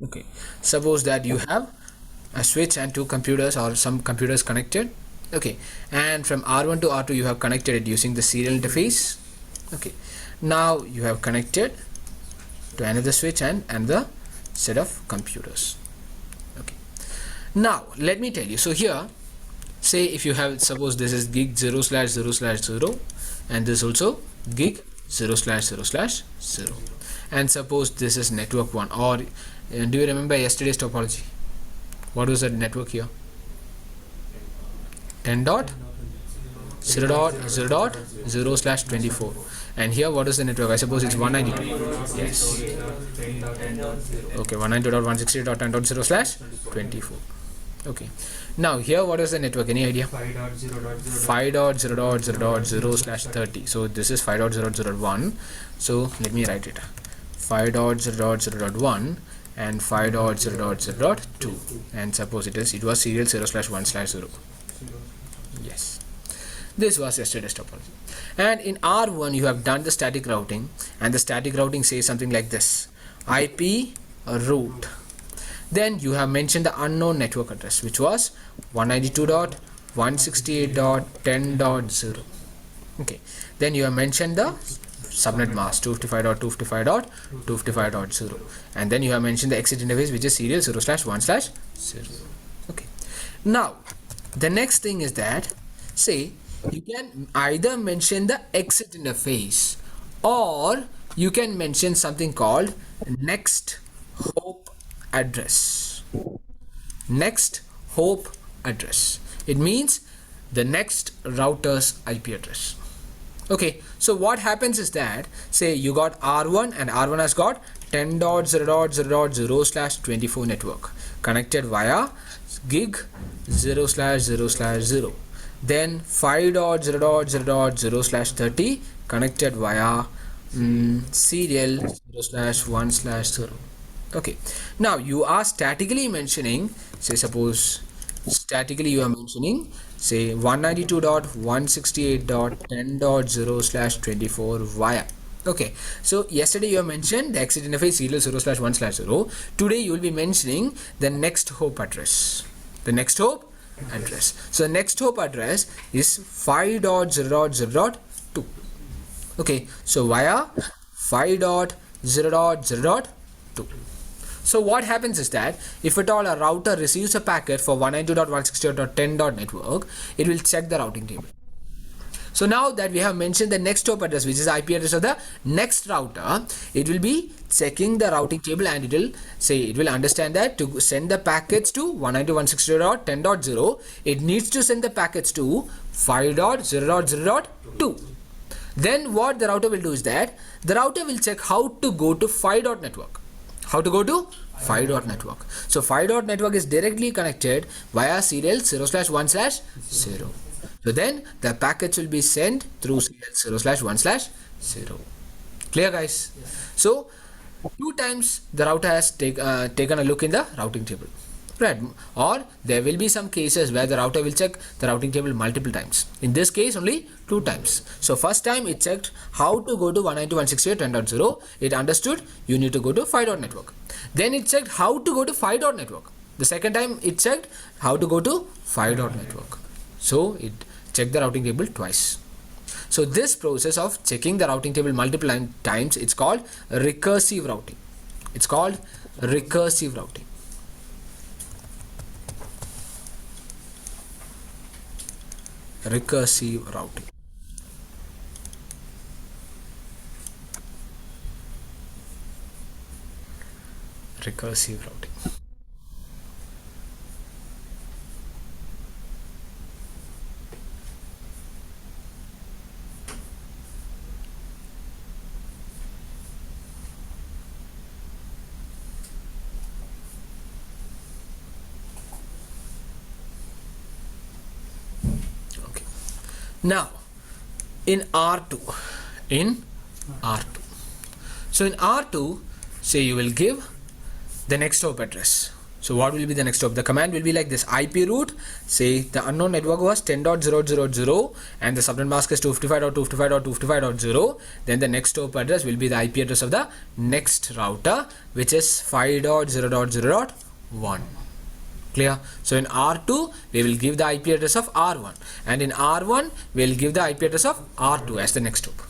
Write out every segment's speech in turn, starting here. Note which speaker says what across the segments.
Speaker 1: Okay, suppose that you have a switch and two computers or some computers connected. Okay, and from R1 to R2 you have connected it using the serial interface. Okay, now you have connected to another switch and another set of computers. Okay, now let me tell you. So here, say if you have, suppose this is gig 0/0/0 and this also gig 0/0/0, and suppose this is network 1, or do you remember yesterday's topology? What was the network here? 10.0.0.0/24, and here what is the network? I suppose it's 192. Yes. Okay, 192.168.10.0/24. Okay, now here what is the network? Any idea? 5.0.0.0/30. So this is 5.0.0.1. So let me write it. 5.0.0.1 and 5.0.0.2, and suppose it was serial 0/1/0. Yes, this was yesterday's topology. And in R1 you have done the static routing, and the static routing says something like this: IP route. Then you have mentioned the unknown network address, which was 192.168.10.0. Okay, then you have mentioned the subnet mask 255.255.255.0, and then you have mentioned the exit interface, which is serial 0/1/0. Okay, now the next thing is that, say, you can either mention the exit interface or you can mention something called next hop address. Next hop address, it means the next router's IP address. Okay, so what happens is that, say you got R1 and R1 has got 10.0.0.0/24 network connected via gig 0/0/0, then 5.0.0.0/30 connected via serial 0/1/0. Okay, now you are statically mentioning, say suppose statically you are mentioning, say 192.168.10.0/24 via. Okay, so yesterday you have mentioned the exit interface serial 0/1/0. Today you will be mentioning the next hop address. The next hop address. So the next hop address is 5.0.0.2. Okay, so via 5.0.0.2. So what happens is that if at all a router receives a packet for 192.168.10. network, it will check the routing table. So now that we have mentioned the next hop address, which is IP address of the next router, it will be checking the routing table, and it will say, it will understand that to send the packets to 192.168.10.0, it needs to send the packets to 5.0.0.2. Then what the router will do is that the router will check how to go to 5.network. How to go to 5.network. So 5.network is directly connected via serial 0/1/0. So then the packets will be sent through serial 0/1/0. Clear, guys? Yes. So 2 times the router has taken a look in the routing table, right? Or there will be some cases where the router will check the routing table multiple times. In this case only 2 times. So first time it checked how to go to 192.168.10.0. It understood you need to go to 5.network. Then it checked how to go to 5.network. The second time it checked how to go to 5.network. So it checked the routing table twice. So this process of checking the routing table multiple times, it's called recursive routing. It's called recursive routing. Recursive routing. Recursive routing. Now in R2, so in R2, say you will give the next hop address. So what will be the next stop? The command will be like this: IP root, say the unknown network was 10.0.0.0 and the subnet mask is 255.255.255.0. Then the next stop address will be the IP address of the next router, which is 5.0.0.1. Clear? So in R2 we will give the IP address of R1, and in R1 we will give the IP address of R2 as the next stop.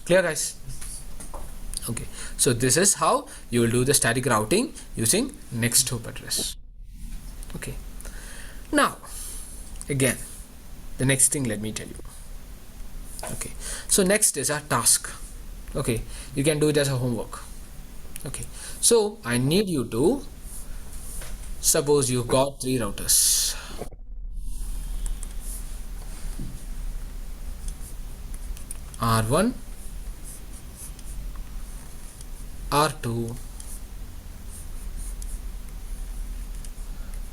Speaker 1: Clear, guys? Okay, so this is how you will do the static routing using next hop address. Okay, now again the next thing, let me tell you. Okay, so next is a task. Okay, you can do it as a homework. Okay, so I need you to, suppose you got 3 routers. R1, R2,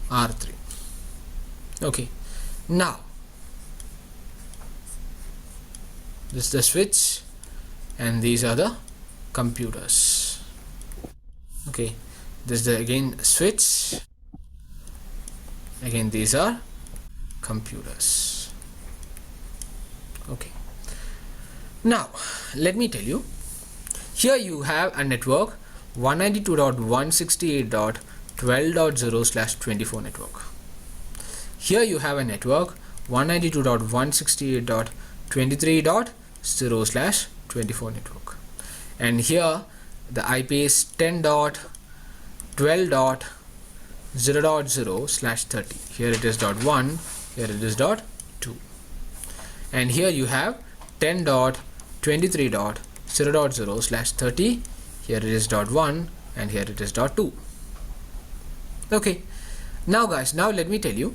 Speaker 1: R3. Okay, now this is the switch and these are the computers. Okay, this is the again switch, again these are computers. Okay, now let me tell you, here you have a network 192.168.12.0/24 network. Here you have a network 192.168.23.0/24 network, and here the IP is 10.12.0.0/30. Here it is .1, here it is .2, and here you have 10.23.0.0/30. Here it is .1 and here it is .2. Okay, now guys, now let me tell you.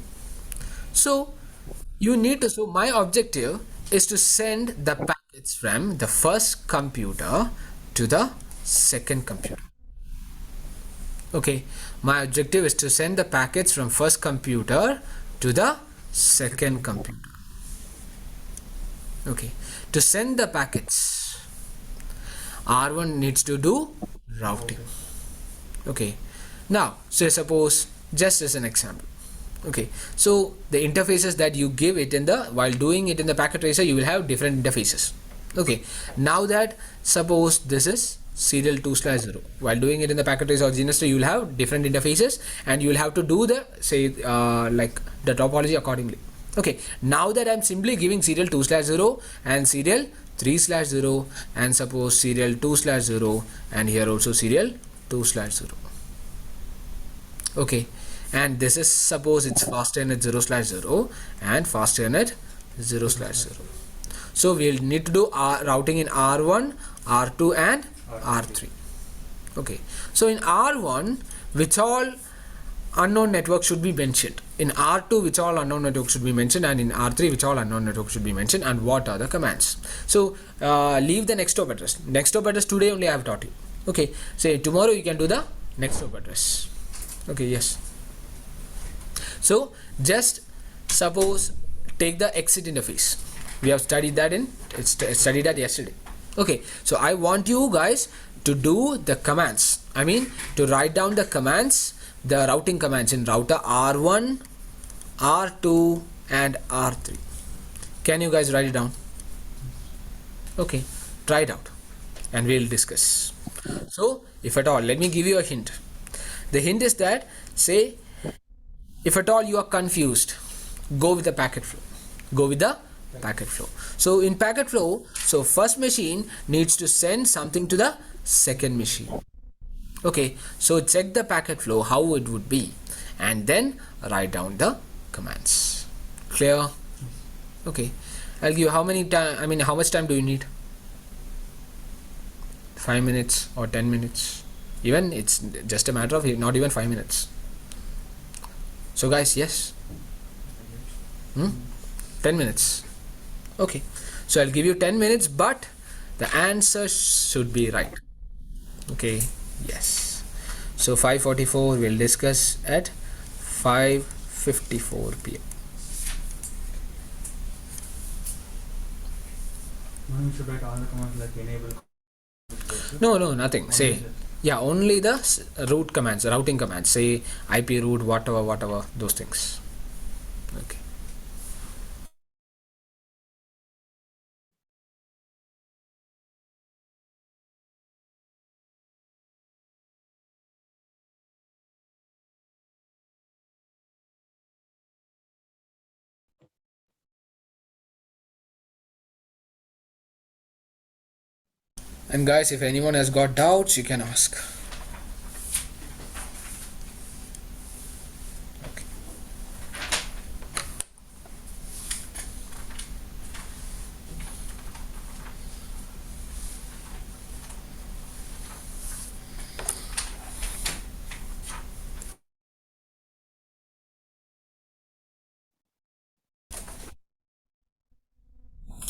Speaker 1: So you need to, so my objective is to send the packets from the first computer to the second computer. Okay, my objective is to send the packets from first computer to the second computer. Okay, to send the packets, R1 needs to do routing. Okay, now so suppose, just as an example, okay, so the interfaces that you give it in the, while doing it in the packet tracer, you will have different interfaces. Okay, now that suppose this is serial 2/0, while doing it in the packet tracer or GNS, you will have different interfaces and you will have to do the, say like the topology accordingly. Okay, now that I'm simply giving serial 2/0 and serial 3/0 and suppose serial 2/0 and here also serial 2/0. Okay, and this is, suppose it's fasternet 0/0 and fasternet 0/0. So we'll need to do routing in R1, R2 and R3. Okay, so in R1, which all unknown network should be mentioned, in R2 which all unknown network should be mentioned, and in R3 which all unknown network should be mentioned, and what are the commands. So leave the next hop address. Next hop address today only I have taught you. Okay, say tomorrow you can do the next hop address. Okay, yes. So just suppose take the exit interface. We have studied that studied that yesterday. Okay, so I want you guys to do the commands. I mean to write down the commands, the routing commands in router R1, R2 and R3. Can you guys write it down? Okay, try it out and we'll discuss. So if at all, let me give you a hint. The hint is that, say if at all you are confused, go with the packet flow. Go with the packet flow. So in packet flow, so first machine needs to send something to the second machine. Okay, so check the packet flow how it would be and then write down the commands. Clear? Okay, I'll give you how many time, I mean how much time do you need? 5 minutes or 10 minutes? Even it's just a matter of not even 5 minutes. So guys, yes, 10 minutes. Okay, so I'll give you 10 minutes, but the answer should be right. Okay, yes. So 5:44 we'll discuss at 5:54 p.m.
Speaker 2: You should write all the commands like enable.
Speaker 1: No, nothing. Say Yeah, only the root commands, routing commands, say IP root, whatever, those things. Okay. And guys, if anyone has got doubts, you can ask. Okay.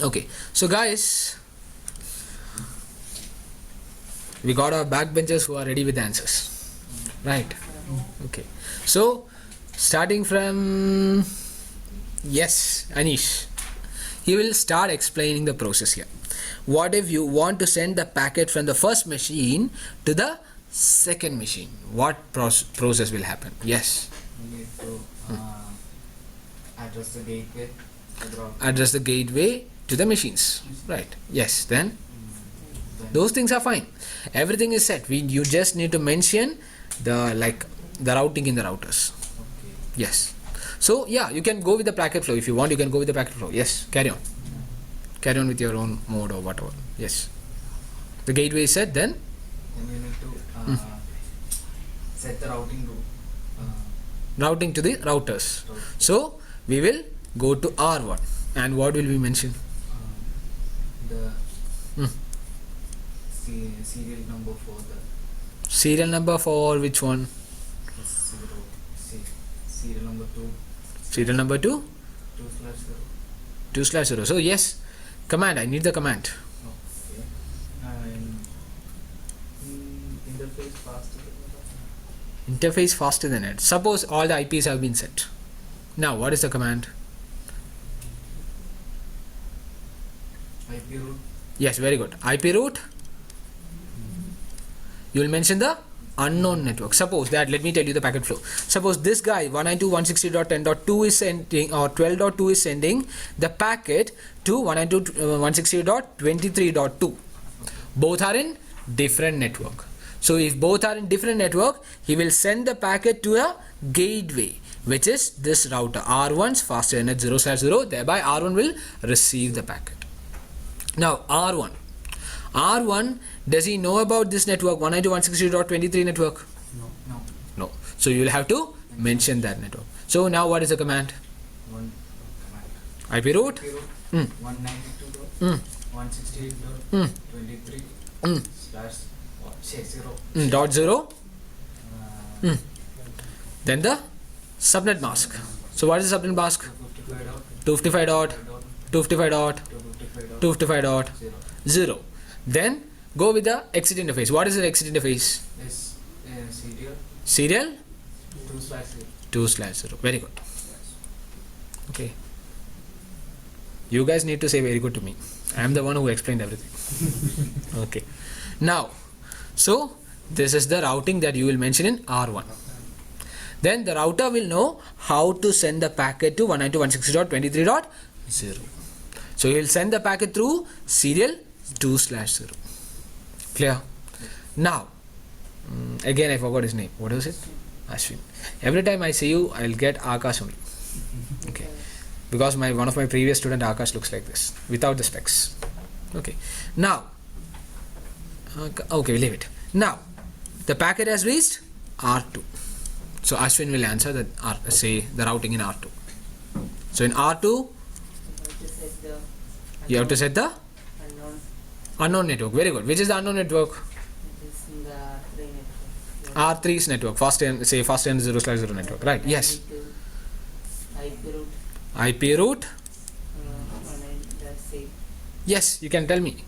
Speaker 1: Okay, so guys, we got our backbenchers who are ready with answers, right? Okay, so starting from, yes, Anish, he will start explaining the process here. What if you want to send the packet from the first machine to the second machine? What process will happen? Yes.
Speaker 2: We need to address the gateway.
Speaker 1: Address the gateway to the machines, right? Yes. Then those things are fine. Everything is set. You just need to mention the routing in the routers.
Speaker 2: Okay.
Speaker 1: Yes. So yeah, you can go with the packet flow if you want. You can go with the packet flow. Yes. Carry on. Carry on with your own mode or whatever. Yes. The gateway is set. Then
Speaker 2: Then we need to set the routing route.
Speaker 1: routing to the routers. So we will go to R1, and what will we mention?
Speaker 2: The
Speaker 1: Hmm.
Speaker 2: serial number for the
Speaker 1: Serial number for which one?
Speaker 2: serial number 2.
Speaker 1: Serial number 2?
Speaker 2: 2/0.
Speaker 1: 2/0. So yes, command. I need the command.
Speaker 2: Okay. And interface faster than
Speaker 1: Interface faster than it. Suppose all the IPs have been set. Now what is the command?
Speaker 2: IP route.
Speaker 1: Yes, very good. IP route. You will mention the unknown network. Suppose that, let me tell you the packet flow. Suppose this guy 192.168.10.2 is sending, or 12.2 is sending the packet to 192.168.23.2. Both are in different network. So if both are in different network, he will send the packet to a gateway, which is this router R1's fast internet 0/0. Thereby R1 will receive the packet. Now R1, does he know about this network 192.168.23 network? No. So you will have to mention that network. So now what is the command?
Speaker 2: One command.
Speaker 1: IP route.
Speaker 2: 192.168.23/0.
Speaker 1: Dot 0. Then the subnet mask. So what is the subnet mask? 255.255.255.255.0. Then go with the exit interface. What is the exit interface?
Speaker 2: Is
Speaker 1: Serial
Speaker 2: 2/0.
Speaker 1: 2/0. Very good. Okay. You guys need to say very good to me. I am the one who explained everything. Okay. Now, so this is the routing that you will mention in R1. Then the router will know how to send the packet to 192.168.23.0. So he will send the packet through serial 2/0. Clear? Now, again I forgot his name. What was it? Ashwin. Every time I see you, I'll get Akash only. Okay. Because one of my previous student Akash looks like this without the specs. Okay. Now, okay, leave it. Now, the packet has reached R2. So Ashwin will answer the routing in R2. So in R2, you have to set the unknown network. Very good. Which is the unknown network? R3's network. Fast and 0/0 network. Right. Yes. IP route. Yes, you can tell me.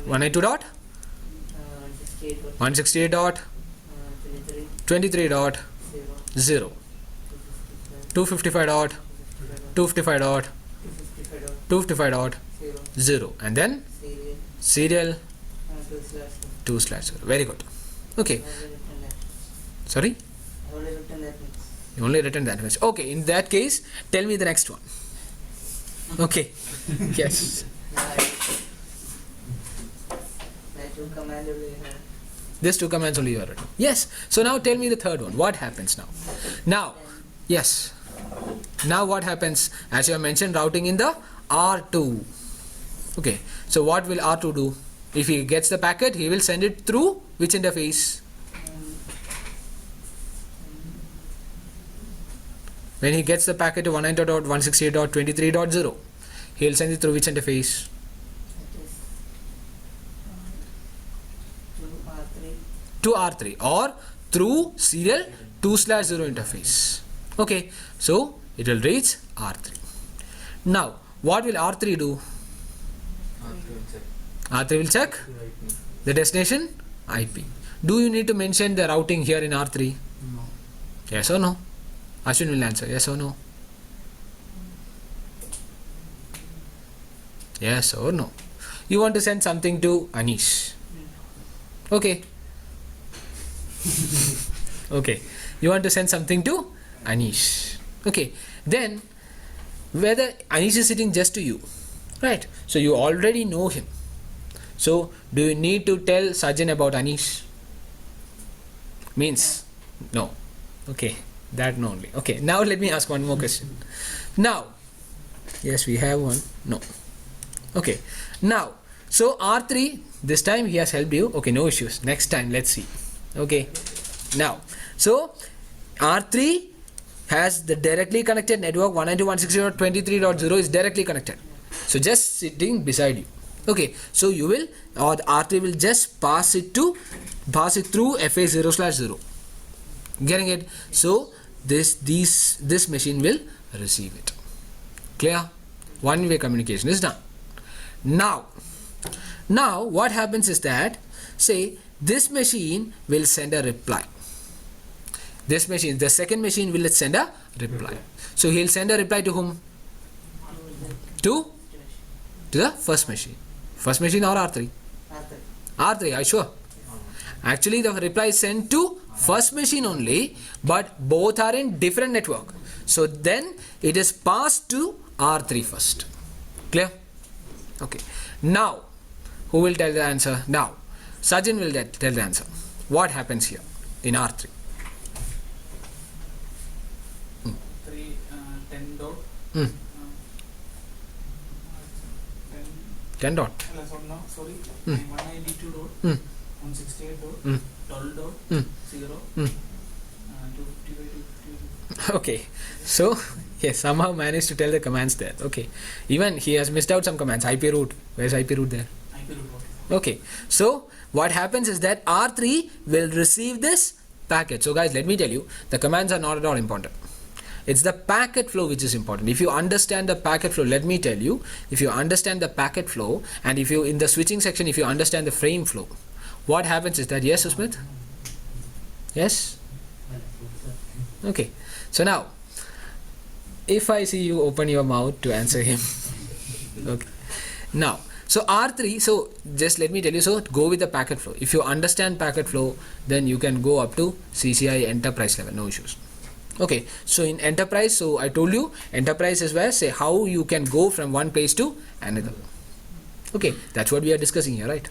Speaker 1: 192.168.23.0. 255.255.255.0. And then serial 2/0. Very good. Okay, sorry, you only written that much. Okay, in that case, tell me the next one. Okay, yes. These two commands only you are written. Yes. So now tell me the third one. What happens now? Now, yes. Now what happens? As you have mentioned, routing in the R2. Okay. So what will R2 do? If he gets the packet, he will send it through which interface? When he gets the packet to 192.168.23.0, he will send it through which interface? To R3 or through serial 2/0 interface. Okay, so it will reach R3. Now, what will R3 do? R3 will check the destination IP. Do you need to mention the routing here in R3?
Speaker 2: No.
Speaker 1: Yes or no? Ashwin will answer. Yes or no? Yes or no? You want to send something to Anish. Okay. Okay. You want to send something to Anish. Okay. Then, whether Anish is sitting just to you, right? So you already know him. So do you need to tell Sajjan about Anish? Means no. Okay. That no only. Okay. Now let me ask one more question. Now, yes, we have one. No. Okay. Now, so R3, this time he has helped you. Okay, no issues. Next time, let's see. Okay. Now, so R3 has the directly connected network 192.168.23.0 is directly connected. So just sitting beside you. Okay. So you will, or the R3 will just pass it through FA0/0. Getting it? So this machine will receive it. Clear? One-way communication is done. Now what happens is that, say, this machine will send a reply. This machine, the second machine will send a reply. So he'll send a reply to whom? To the first machine. First machine or R3? R3, are you sure? Actually, the reply is sent to first machine only, but both are in different network. So then it is passed to R3 first. Clear? Okay. Now, who will tell the answer? Now, Sajjan will tell the answer. What happens here in R3?
Speaker 2: 10 dot.
Speaker 1: 10 dot.
Speaker 2: Sorry. 192 dot. 168 dot. 12 dot. 0. 255.
Speaker 1: Okay. So, yes, somehow managed to tell the commands there. Okay. Even he has missed out some commands. IP route. Where's IP route there?
Speaker 2: IP route.
Speaker 1: Okay. So, what happens is that R3 will receive this packet. So, guys, let me tell you, the commands are not at all important. It's the packet flow which is important. If you understand the packet flow, let me tell you, if you understand the packet flow, and if you, in the switching section, if you understand the frame flow, what happens is that, yes, Usmit? Yes? Okay. So now, if I see you open your mouth to answer him, okay. Now, so R3, so just let me tell you, so go with the packet flow. If you understand packet flow, then you can go up to CCI enterprise level, no issues. Okay, so in enterprise, so I told you, enterprise is where, say, how you can go from one place to another. Okay, that's what we are discussing here, right?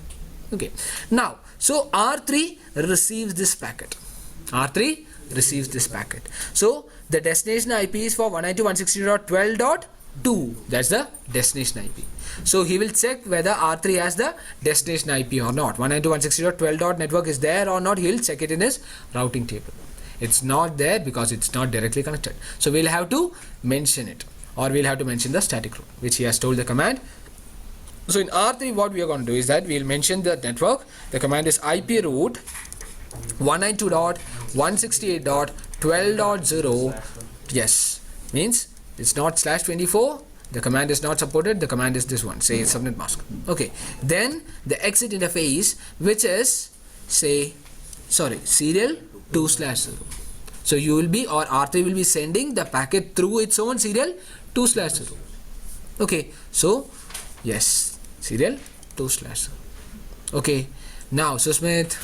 Speaker 1: Okay, now, so R3 receives this packet. R3 receives this packet. So the destination IP is for 192.168.12.2. That's the destination IP. So he will check whether R3 has the destination IP or not. 192.168.12. network is there or not. He will check it in his routing table. It's not there because it's not directly connected. So we'll have to mention it, or we'll have to mention the static route, which he has told the command. So in R3, what we are going to do is that we'll mention the network. The command is IP route 192.168.12.0. Yes, means it's not /24. The command is not supported. The command is this one, say subnet mask. Okay, then the exit interface, which is, say, sorry, serial 2/0. So you will be, or R3 will be sending the packet through its own serial 2/0. Okay, so yes, serial 2/0. Okay, now Susmit,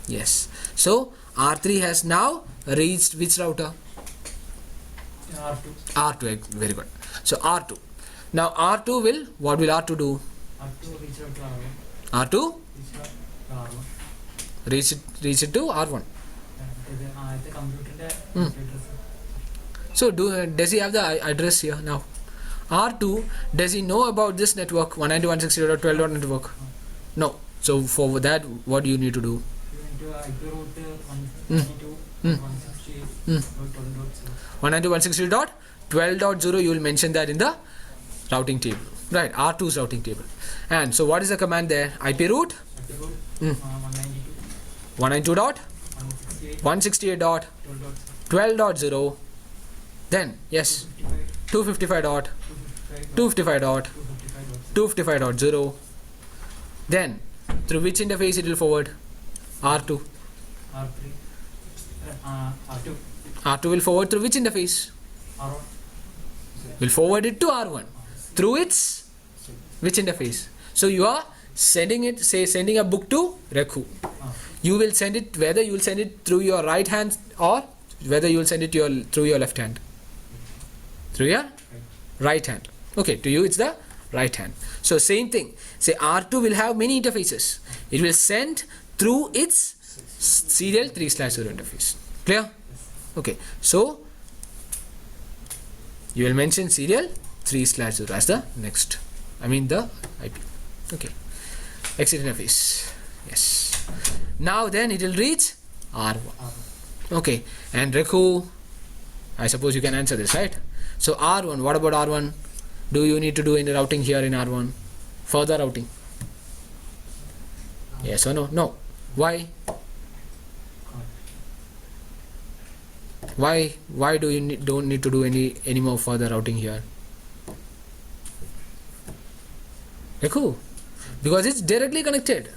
Speaker 1: Yes. So R3 has now reached which router?
Speaker 2: R2.
Speaker 1: R2. Very good. So R2. Now R2 will, what will R2 do?
Speaker 2: R2 reach out to R1.
Speaker 1: R2
Speaker 2: Reach out to R1.
Speaker 1: reach it to R1.
Speaker 2: The computer address.
Speaker 1: So does he have the address here now? R2, does he know about this network 192.168.12 network? No. So for that, what do you need to do?
Speaker 2: You enter IP route 192.168.12.0.
Speaker 1: 192.168.12.0, you will mention that in the routing table. Right, R2's routing table. And so what is the command there? IP route?
Speaker 2: IP route
Speaker 1: 192.168.12.0. Then, yes, 255.255.255.0. Then, through which interface it will forward? R2.
Speaker 2: R3. R2.
Speaker 1: R2 will forward through which interface?
Speaker 2: R1.
Speaker 1: Will forward it to R1 through its which interface? So you are sending it, say sending a book to Rekhu. You will send it, whether you will send it through your right hand or whether you will send it through your left hand. Through your right hand. Okay, to you it's the right hand. So same thing. Say R2 will have many interfaces. It will send through its serial 3/0 interface. Clear? Okay. So you will mention serial 3/0 as the next. I mean the IP. Okay. Exit interface. Yes. Now then it will reach R1. Okay. And Rekhu, I suppose you can answer this, right? So R1, what about R1? Do you need to do any routing here in R1? Further routing? Yes or no? No. Why? Why do you don't need to do any more further routing here? Rekhu? Because it's directly connected.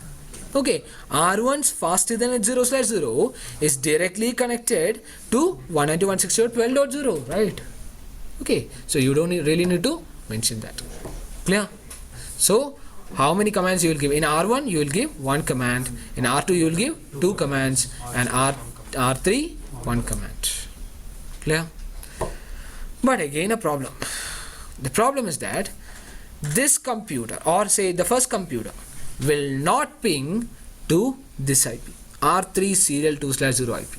Speaker 1: Okay, R1's faster than at 0/0 is directly connected to 192.168.12.0, right? Okay, so you don't really need to mention that. Clear? So how many commands you will give? In R1 you will give one command, in R2 you will give two commands, and R3 one command. Clear? But again a problem. The problem is that this computer, or say the first computer, will not ping to this IP, R3 serial 2/0 IP.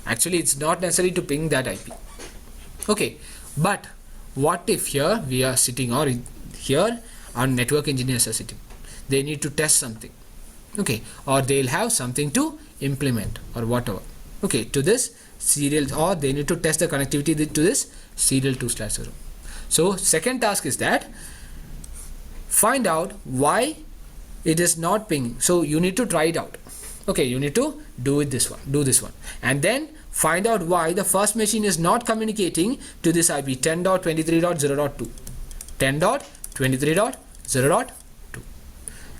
Speaker 1: Actually it's not necessary to ping that IP. Okay, but what if here we are sitting, or here our network engineers are sitting, they need to test something, okay, or they'll have something to implement or whatever, okay, to this serial, or they need to test the connectivity to this serial 2/0. So second task is that find out why it is not pinging. So you need to try it out. Okay, you need to do this one, and then find out why the first machine is not communicating to this IP 10.23.0.2, 10.23.0.2,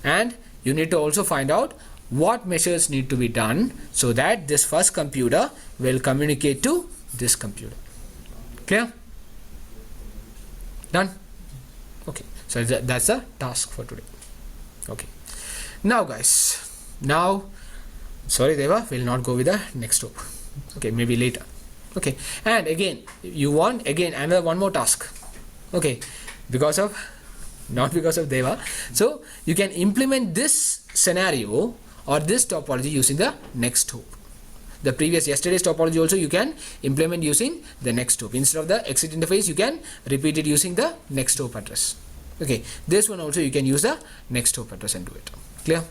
Speaker 1: and you need to also find out what measures need to be done so that this first computer will communicate to this computer. Clear? Done? Okay, so that's the task for today. Okay, now guys, sorry Deva, we'll not go with the next hope. Okay, maybe later. Okay, and again you want another one more task. Okay, not because of Deva. So you can implement this scenario or this topology using the next hope. The yesterday's topology also you can implement using the next hope. Instead of the exit interface, you can repeat it using the next hope address. Okay, this one also you can use the next hope address and do it. Clear?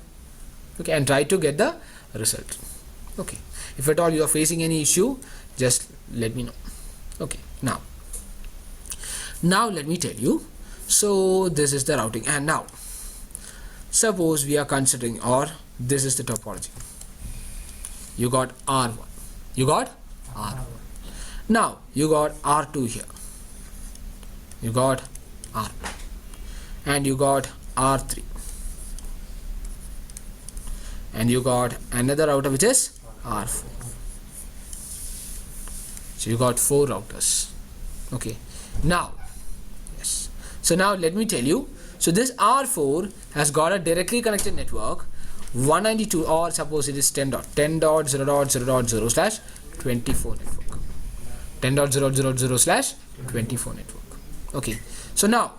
Speaker 1: Okay, and try to get the result. Okay, if at all you are facing any issue, just let me know. Okay, now let me tell you. So this is the routing, and now suppose we are considering, or this is the topology. You got R1, you got R1. Now you got R2 here, you got R1, and you got R3, and you got another router which is R4. So you got 4 routers. Okay, now yes, so now let me tell you. So this R4 has got a directly connected network 192, or suppose it is 10.0.0.0 slash 24 network. 10.0.0.0 slash 24 network. Okay, so now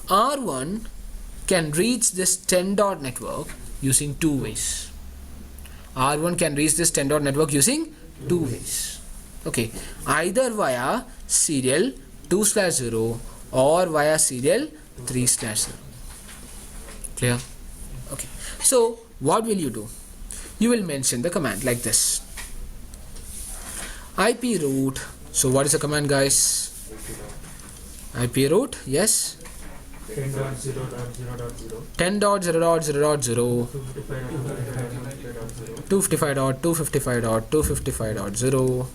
Speaker 1: R1 can reach this 10 dot network using two ways. R1 can reach this 10 dot network using two ways. Okay, either via serial 2/0 or via serial 3/0. Clear? Okay, so what will you do? You will mention the command like this: IP root. So what is the command, guys? IP root, yes,
Speaker 3: 10.0.0.0
Speaker 1: 10.0.0.0 255.255.255.0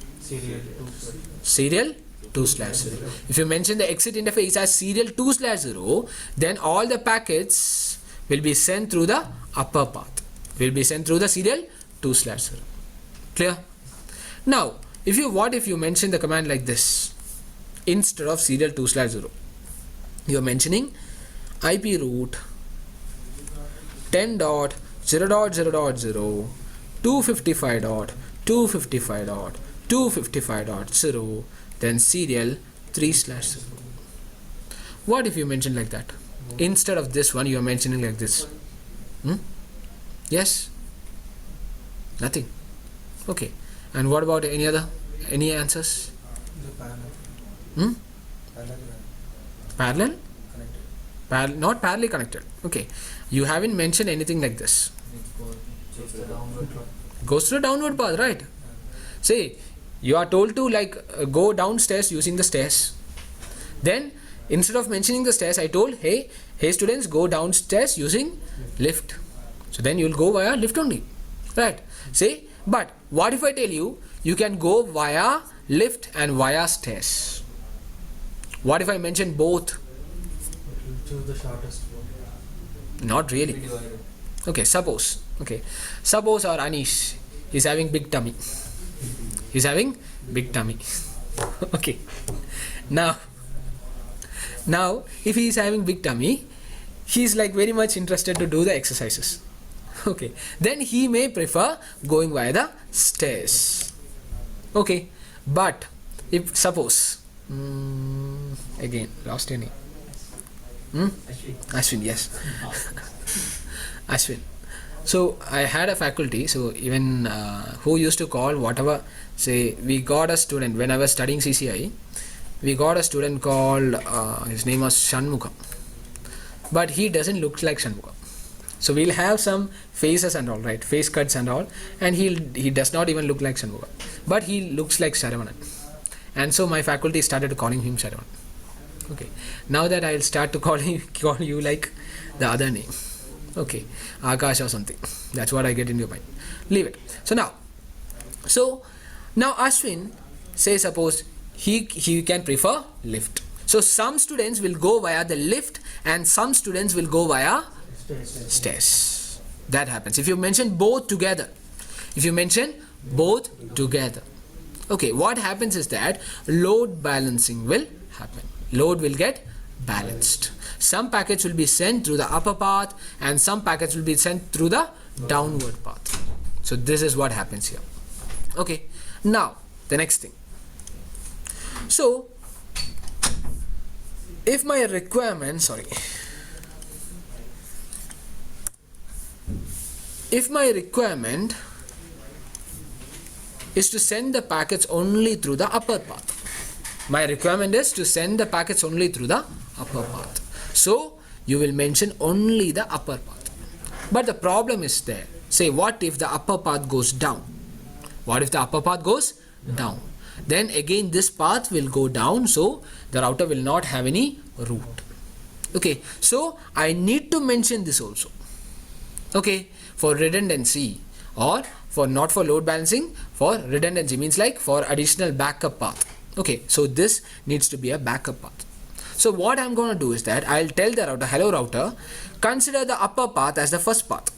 Speaker 1: serial 2/0. If you mention the exit interface as serial 2/0, then all the packets will be sent through the upper path, will be sent through the serial 2/0. Clear? Now, if you mention the command like this instead of serial 2/0, you are mentioning IP root 10.0.0.0 255.255.255.0 then serial 3/0. What if you mention like that? Instead of this one, you are mentioning like this. Yes? Nothing. Okay. And what about any answers? Parallel? Not parallel connected. Okay. You haven't mentioned anything like this. Goes to the downward path, right? Say, you are told to go downstairs using the stairs. Then, instead of mentioning the stairs, I told, hey students, go downstairs using lift. So then you will go via lift only, right? Say, but what if I tell you, you can go via lift and via stairs? What if I mention both?
Speaker 3: Choose the shortest one.
Speaker 1: Not really. Okay, suppose our Anish is having big tummy. He's having big tummy. Okay. Now, if he is having big tummy, he is very much interested to do the exercises. Okay. Then he may prefer going via the stairs. Okay. But if suppose again lost your name. Ashwin, yes. Ashwin. So I had a faculty, so even who used to call whatever, say we got a student when I was studying CCI, we got a student called, his name was Shanmugha, but he doesn't look like Shanmugha. So we'll have some faces and all, right, face cuts and all, and he does not even look like Shanmugha, but he looks like Saravanan. And so my faculty started calling him Saravanan. Okay, now that I'll start to call you like the other name. Okay, Akash or something. That's what I get in your mind. Leave it. So now Ashwin, say suppose he can prefer lift. So some students will go via the lift and some students will go via stairs. That happens. If you mention both together. Okay, what happens is that load balancing will happen. Load will get balanced. Some packets will be sent through the upper path and some packets will be sent through the downward path. So this is what happens here. Okay, now the next thing. So if my requirement is to send the packets only through the upper path. My requirement is to send the packets only through the upper path. So you will mention only the upper path. But the problem is there. Say, what if the upper path goes down? Then again this path will go down, so the router will not have any route. Okay, so I need to mention this also. Okay, for redundancy, or for not for load balancing, for redundancy means like for additional backup path. Okay, so this needs to be a backup path. So what I'm going to do is that I'll tell the router, hello router, consider the upper path as the first path.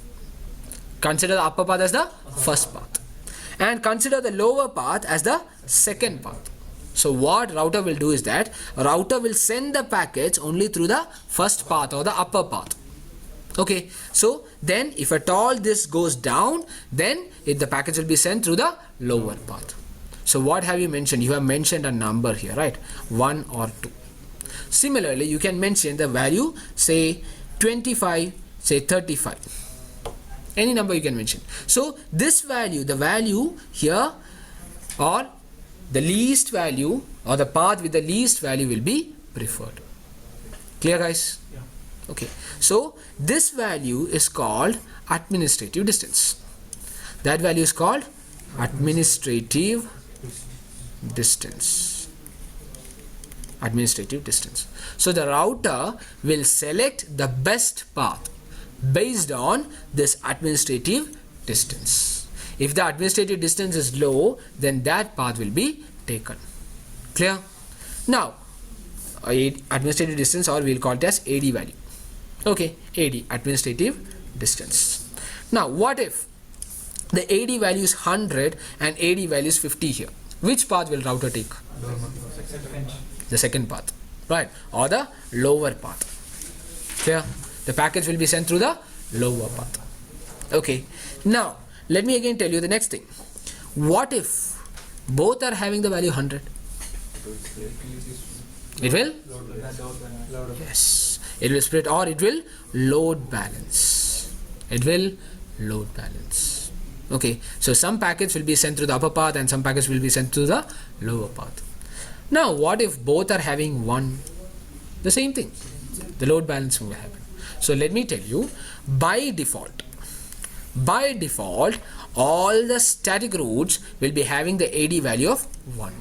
Speaker 1: And consider the lower path as the second path. So what router will do is that router will send the packets only through the first path or the upper path. Okay, so then if at all this goes down, then the package will be sent through the lower path. So what have you mentioned? You have mentioned a number here, right? 1 or 2. Similarly, you can mention the value, say 25, say 35. Any number you can mention. So this value, the value here, or the least value, or the path with the least value will be preferred. Clear, guys?
Speaker 3: Yeah.
Speaker 1: Okay. So this value is called administrative distance. That value is called administrative distance. Administrative distance. So the router will select the best path based on this administrative distance. If the administrative distance is low, then that path will be taken. Clear? Now, administrative distance, or we'll call it as AD value. Okay, AD, administrative distance. Now, what if the AD value is 100 and AD value is 50 here? Which path will router take? The second path, right? Or the lower path. Clear? The package will be sent through the lower path. Okay. Now, let me again tell you the next thing. What if both are having the value 100? It will? Yes. It will split, or it will load balance. It will load balance. Okay. So some packets will be sent through the upper path and some packets will be sent through the lower path. Now, what if both are having the same thing? The load balancing will happen. So let me tell you, by default, all the static routes will be having the AD value of 1.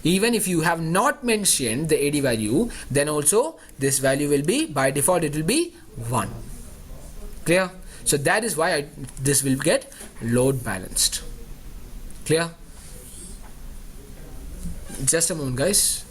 Speaker 1: Even if you have not mentioned the AD value, then also this value will be, by default, it will be 1. Clear? So that is why this will get load balanced. Clear? Just a moment, guys.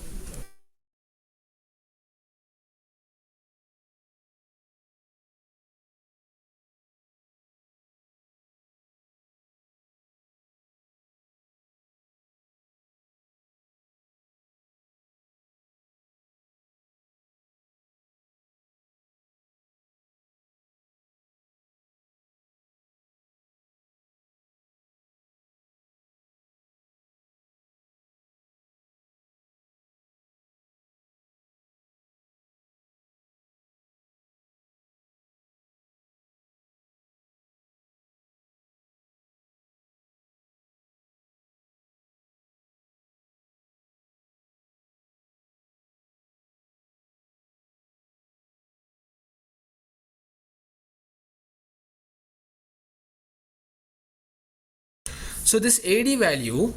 Speaker 1: So this AD value,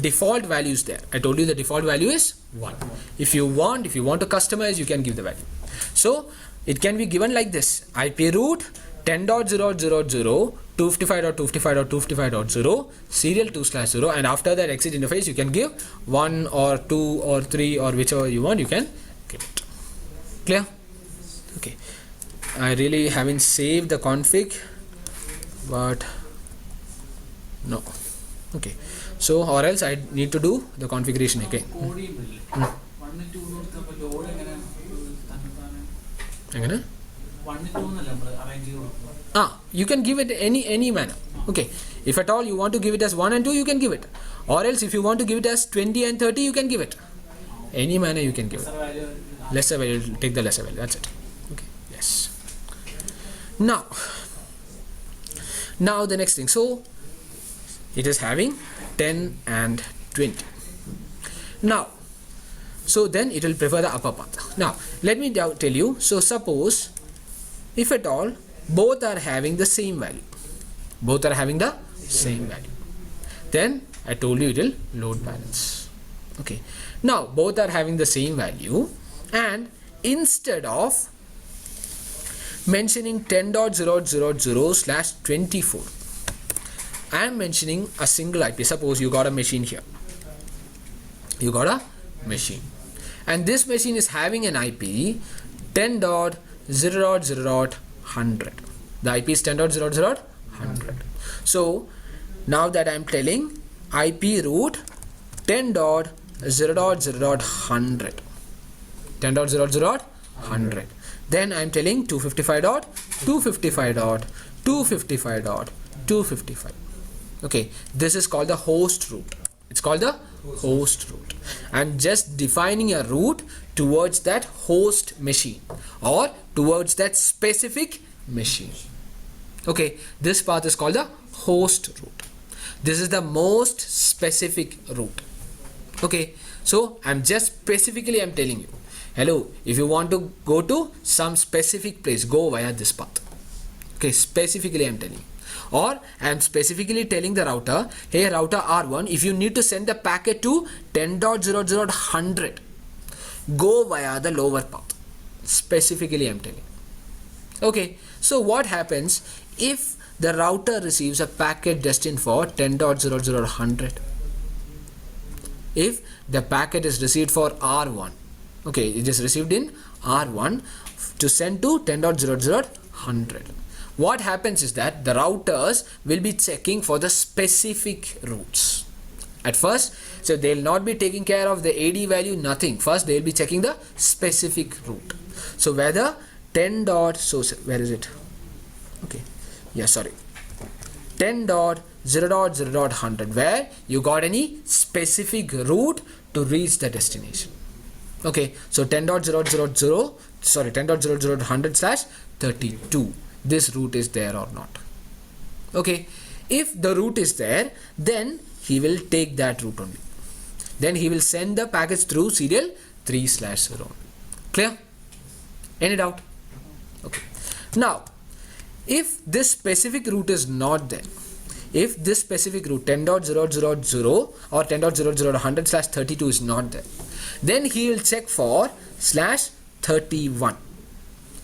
Speaker 1: default value is there. I told you the default value is 1. If you want to customize, you can give the value. So it can be given like this: IP route 10.0.0.0 255.255.255.0 serial 2/0, and after that exit interface you can give 1 or 2 or 3 or whichever you want, you can give it. Clear? Okay. I really haven't saved the config, but no. Okay, so or else I need to do the configuration again. You can give it any manner. Okay, if at all you want to give it as 1 and 2, you can give it, or else if you want to give it as 20 and 30, you can give it. Any manner you can give it. Lesser value, take the lesser value. That's it. Okay. Yes. Now the next thing. So it is having 10 and 20. Now, so then it will prefer the upper path. Now, let me tell you. So suppose if at all both are having the same value, then I told you it will load balance. Okay. Now both are having the same value, and instead of mentioning 10.0.0.0/24, I am mentioning a single IP. Suppose you got a machine here. And this machine is having an IP 10.0.0.100. The IP is 10.0.0.100. So now that I am telling IP route 10.0.0.100, then I am telling 255.255. 255.255.255. Okay, this is called the host route. It's called the host route. I'm just defining a route towards that host machine or towards that specific machine. Okay, this path is called the host route. This is the most specific route. Okay, so I'm telling you, hello, if you want to go to some specific place, go via this path. Okay, specifically I'm telling you. Or I'm specifically telling the router, hey router R1, if you need to send the packet to 10.00.100, go via the lower path. Specifically I'm telling. Okay, so what happens if the router receives a packet destined for 10.00.100? If the packet is received for R1, okay, it is received in R1 to send to 10.00.100. What happens is that the routers will be checking for the specific routes. At first, so they'll not be taking care of the AD value, nothing. First, they'll be checking the specific route. So whether 10 dot, so where is it? Okay, yeah, sorry. 10.0.0.100, where you got any specific route to reach the destination. Okay, so 10.0.0.100/32. This route is there or not. Okay, if the route is there, then he will take that route only. Then he will send the packets through serial 3/0. Clear? Any doubt? Okay. Now, if this specific route is not there, if this specific route 10.0.0.0 or 10.0.0.100/32 is not there, then he will check for /31.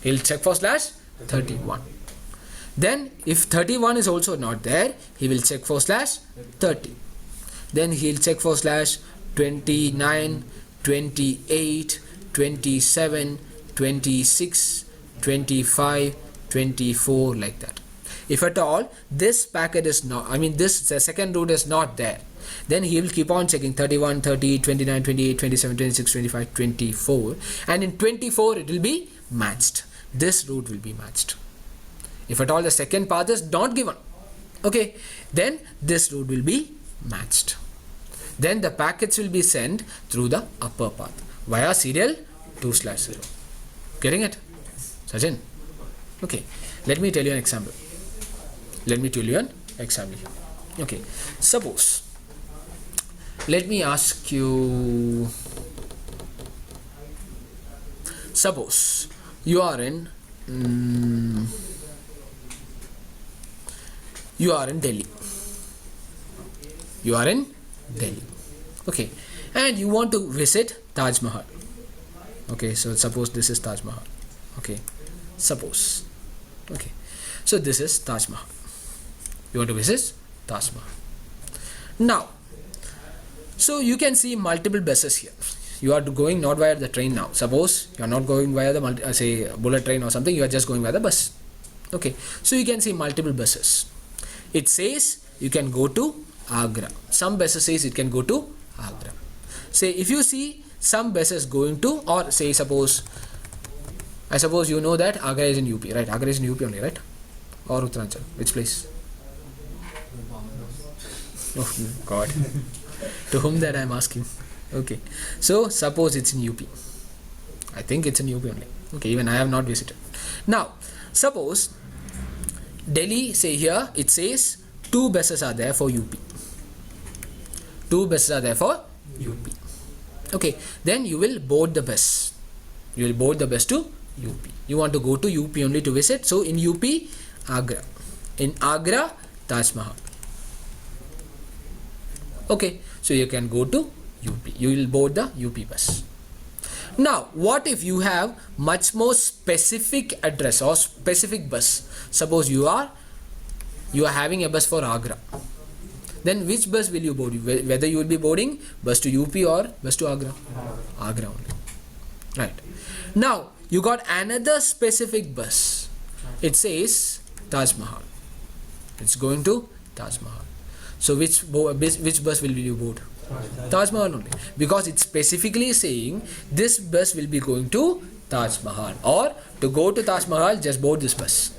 Speaker 1: He'll check for /31. Then if 31 is also not there, he will check for /30. Then he'll check for /29, 28, 27, 26, 25, 24, like that. If at all this packet is not, this second route is not there, then he will keep on checking 31, 30, 29, 28, 27, 26, 25, 24, and in 24 it will be matched. This route will be matched. If at all the second path is not given, okay, then this route will be matched. Then the packets will be sent through the upper path via serial 2/0. Getting it, Sajin? Okay, let me tell you an example. Here. Okay, suppose, let me ask you, suppose you are in Delhi. You are in Delhi. Okay, and you want to visit Taj Mahal. Okay, so suppose this is Taj Mahal. Okay, suppose. Okay, so this is Taj Mahal. You want to visit Taj Mahal. Now, so you can see multiple buses here. You are going not via the train now. Suppose you are not going via the say bullet train or something. You are just going via the bus. Okay, so you can see multiple buses. It says you can go to Agra. Some buses says it can go to Agra. Say if you see some buses going to, or say I suppose you know that Agra is in UP, right? Agra is in UP only, right? Or Uttaranchal, which place? Oh God, to whom that I am asking? Okay, so suppose it's in UP. I think it's in UP only. Okay, even I have not visited. Now, suppose Delhi, say here it says 2 buses are there for UP. 2 buses are there for UP. Okay, then you will board the bus. You will board the bus to UP. You want to go to UP only to visit. So in UP, Agra. In Agra, Taj Mahal. Okay, so you can go to UP. You will board the UP bus. Now, what if you have much more specific address or specific bus? Suppose you are having a bus for Agra. Then which bus will you board? Whether you will be boarding bus to UP or bus to Agra? Agra only. Right. Now, you got another specific bus. It says Taj Mahal. It's going to Taj Mahal. So which bus will you board? Taj Mahal only, because it's specifically saying this bus will be going to Taj Mahal, or to go to Taj Mahal just board this bus.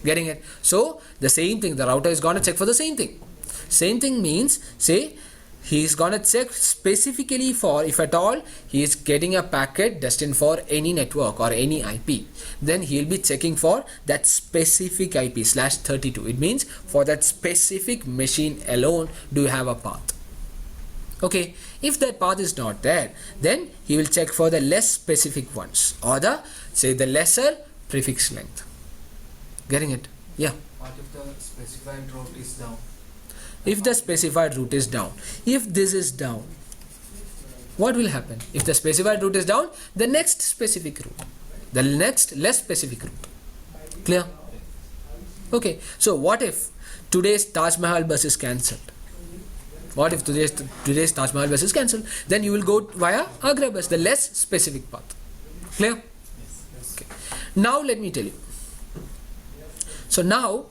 Speaker 1: Getting it? So the same thing, the router is gonna check for the same thing. Same thing means, say he's gonna check specifically for, if at all he is getting a packet destined for any network or any IP, then he'll be checking for that specific IP /32. It means for that specific machine alone do you have a path. Okay, if that path is not there, then he will check for the less specific ones, or the, say, the lesser prefix length. Getting it? Yeah.
Speaker 2: What if the specified route is down?
Speaker 1: If the specified route is down, if this is down, what will happen? If the specified route is down, the next specific route, the next less specific route. Clear? Okay, so what if today's Taj Mahal bus is cancelled? What if today's Taj Mahal bus is cancelled? Then you will go via Agra bus, the less specific path. Clear?
Speaker 2: Yes.
Speaker 1: Okay. Now let me tell you. So now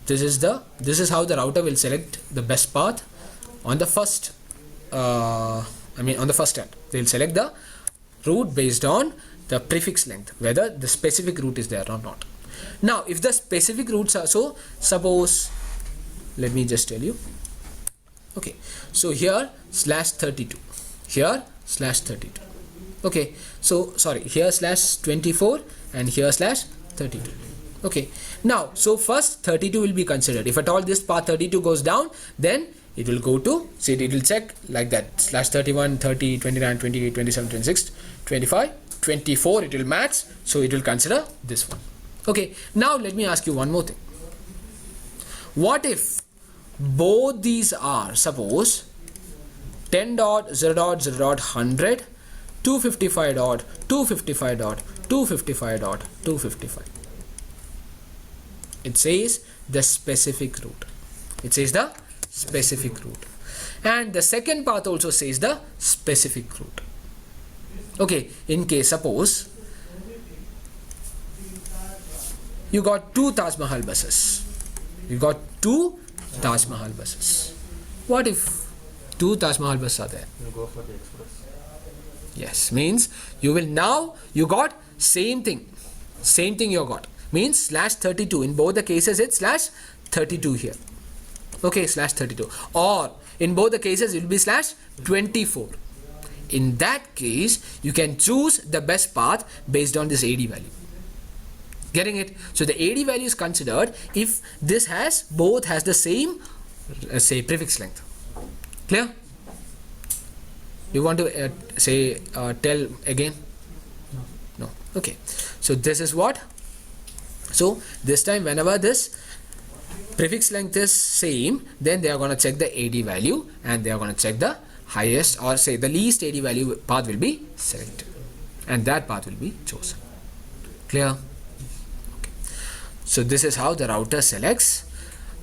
Speaker 1: this is how the router will select the best path on the first on the first end. They will select the route based on the prefix length, whether the specific route is there or not. Now if the specific routes are, so suppose, let me just tell you. Okay, so here /32, here /32. Okay, so sorry, here /24 and here /32. Okay, now so first 32 will be considered. If at all this path 32 goes down, then it will go to, see, it will check like that, /31, 30, 29, 28, 27, 26, 25, 24, it will match, so it will consider this one. Okay, now let me ask you one more thing. What if both these are, suppose 10.0.0.100, 255.255.255.255. It says the specific route. It says the specific route. And the second path also says the specific route. Okay, in case suppose you got two Taj Mahal buses. You got two Taj Mahal buses. What if two Taj Mahal buses are there?
Speaker 3: You go for the express.
Speaker 1: Yes, means you will now, you got same thing you got, means /32. In both the cases it's /32 here. Okay, /32, or in both the cases it will be /24. In that case you can choose the best path based on this AD value. Getting it? So the AD value is considered if this has, both has the same say prefix length. Clear? You want to tell again? No. Okay, so this is what. So this time whenever this prefix length is same, then they are going to check the AD value and they are going to check the highest, or say the least AD value path will be selected, and that path will be chosen. Clear? Okay. So this is how the router selects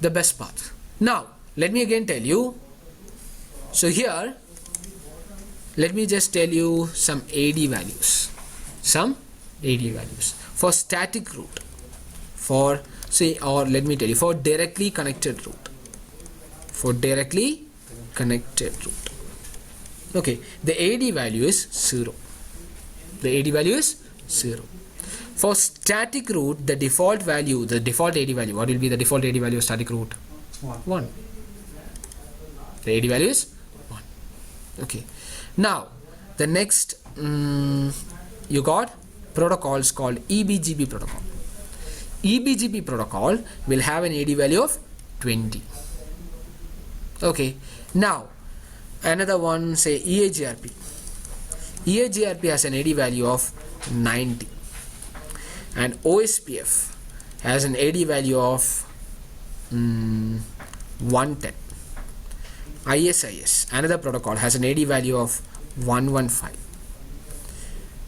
Speaker 1: the best path. Now let me again tell you. So here let me just tell you some AD values. Some AD values for static route, for say, or let me tell you, for directly connected route. For directly connected route. Okay, the AD value is 0. The AD value is 0. For static route, the default value, the default AD value, what will be the default AD value of static route? 1. The AD value is 1. Okay. Now, the next, you got protocols called Ebgb protocol. Ebgb protocol will have an AD value of 20. Okay. Now, another one, say Eigrp. Eigrp has an AD value of 90. And Ospf has an AD value of 110. ISIS, another protocol, has an AD value of 115.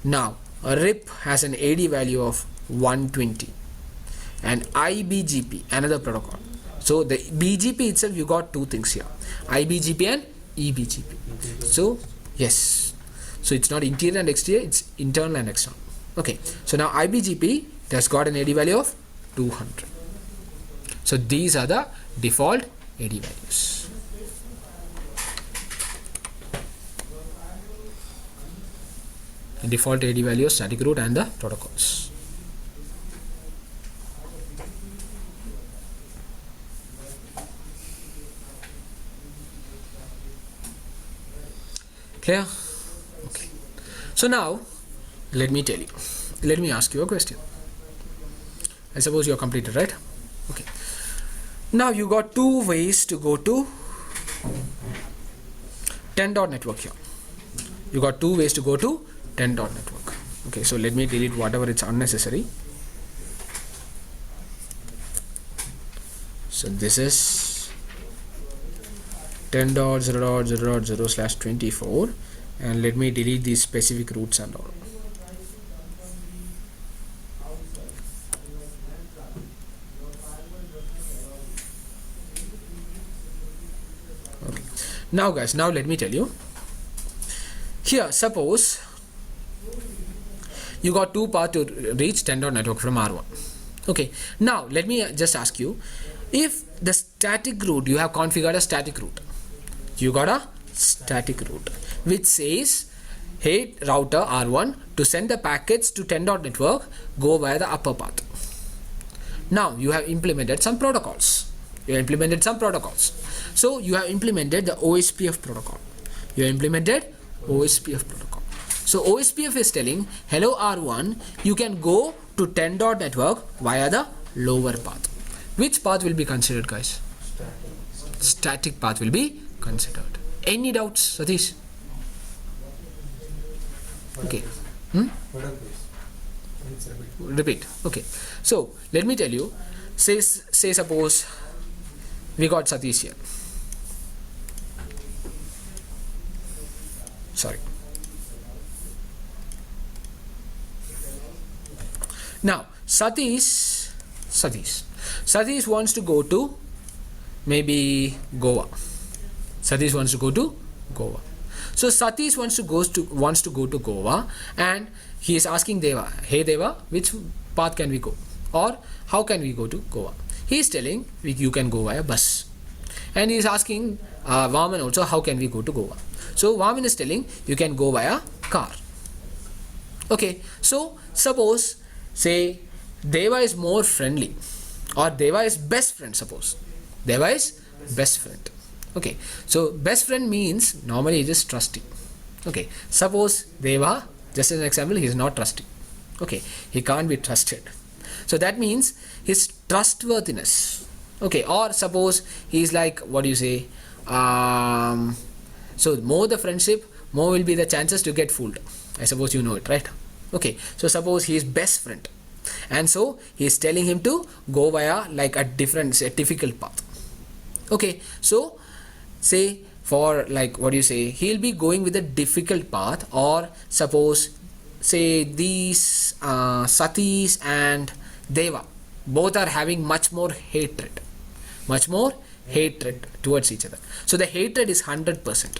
Speaker 1: Now, a RIP has an AD value of 120. And IBGP, another protocol. So the BGP itself, you got two things here, IBGP and EBGP. So yes, so it's not interior and exterior, it's internal and external. Okay, so now IBGP has got an AD value of 200. So these are the default AD values. default AD value of static root and the protocols. Clear? Okay. So now let me ask you a question. I suppose you are completed, right? Okay. Now you got two ways to go to 10 dot network here. You got two ways to go to 10 dot network. Okay, so let me delete whatever it's unnecessary. So this is 10.0.0.0/24, and let me delete these specific routes and all. Okay. Now guys, now let me tell you. Here, suppose you got two paths to reach 10 dot network from R1. Okay. Now let me just ask you, if the static route, you have configured a static route, you got a static route which says, hey router R1, to send the packets to 10 dot network, go via the upper path. Now you have implemented some protocols. So you have implemented the Ospf protocol. So Ospf is telling, hello R1, you can go to 10 dot network via the lower path. Which path will be considered, guys? Static path will be considered. Any doubts, Satish? Okay. Repeat. Okay. So let me tell you. Say suppose we got Satish here. Sorry. Now Satish wants to go to maybe Goa. So Satish wants to go to Goa, and he is asking Deva, hey Deva, which path can we go, or how can we go to Goa? He is telling you can go via bus, and he is asking Vaman also, how can we go to Goa? So Vaman is telling you can go via car. Okay, so suppose say Deva is more friendly, or Deva is best friend. Suppose Deva is best friend. Okay, so best friend means normally it is trusty. Okay, suppose Deva, just as an example, he is not trusty. Okay, he can't be trusted. So that means his trustworthiness. Okay, or suppose he is like, what do you say? So more the friendship, more will be the chances to get fooled. I suppose you know it, right? Okay, so suppose he is best friend, and so he is telling him to go via like a difficult path. Okay, so say for like, what do you say, he'll be going with a difficult path, or suppose say these Satish and Deva both are having much more hatred towards each other. So the hatred is 100%.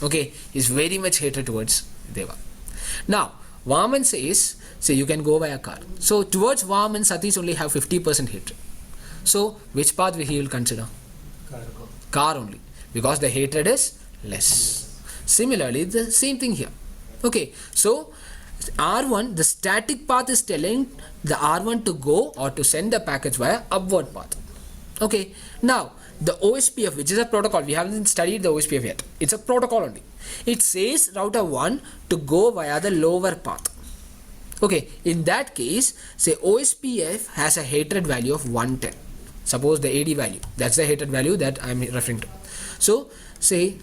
Speaker 1: Okay, is very much hatred towards Deva. Now Vaman says, say you can go via car. So towards Vaman, Satish only have 50% hatred. So which path he will consider? Car only, because the hatred is less. Similarly, the same thing here. Okay, so R1, the static path is telling the R1 to go or to send the package via upward path. Okay, now the Ospf, which is a protocol, we haven't studied the Ospf yet. It's a protocol only. It says router 1 to go via the lower path. Okay, in that case, say Ospf has a hatred value of 110. Suppose the AD value, that's the hatred value that I'm referring to. So say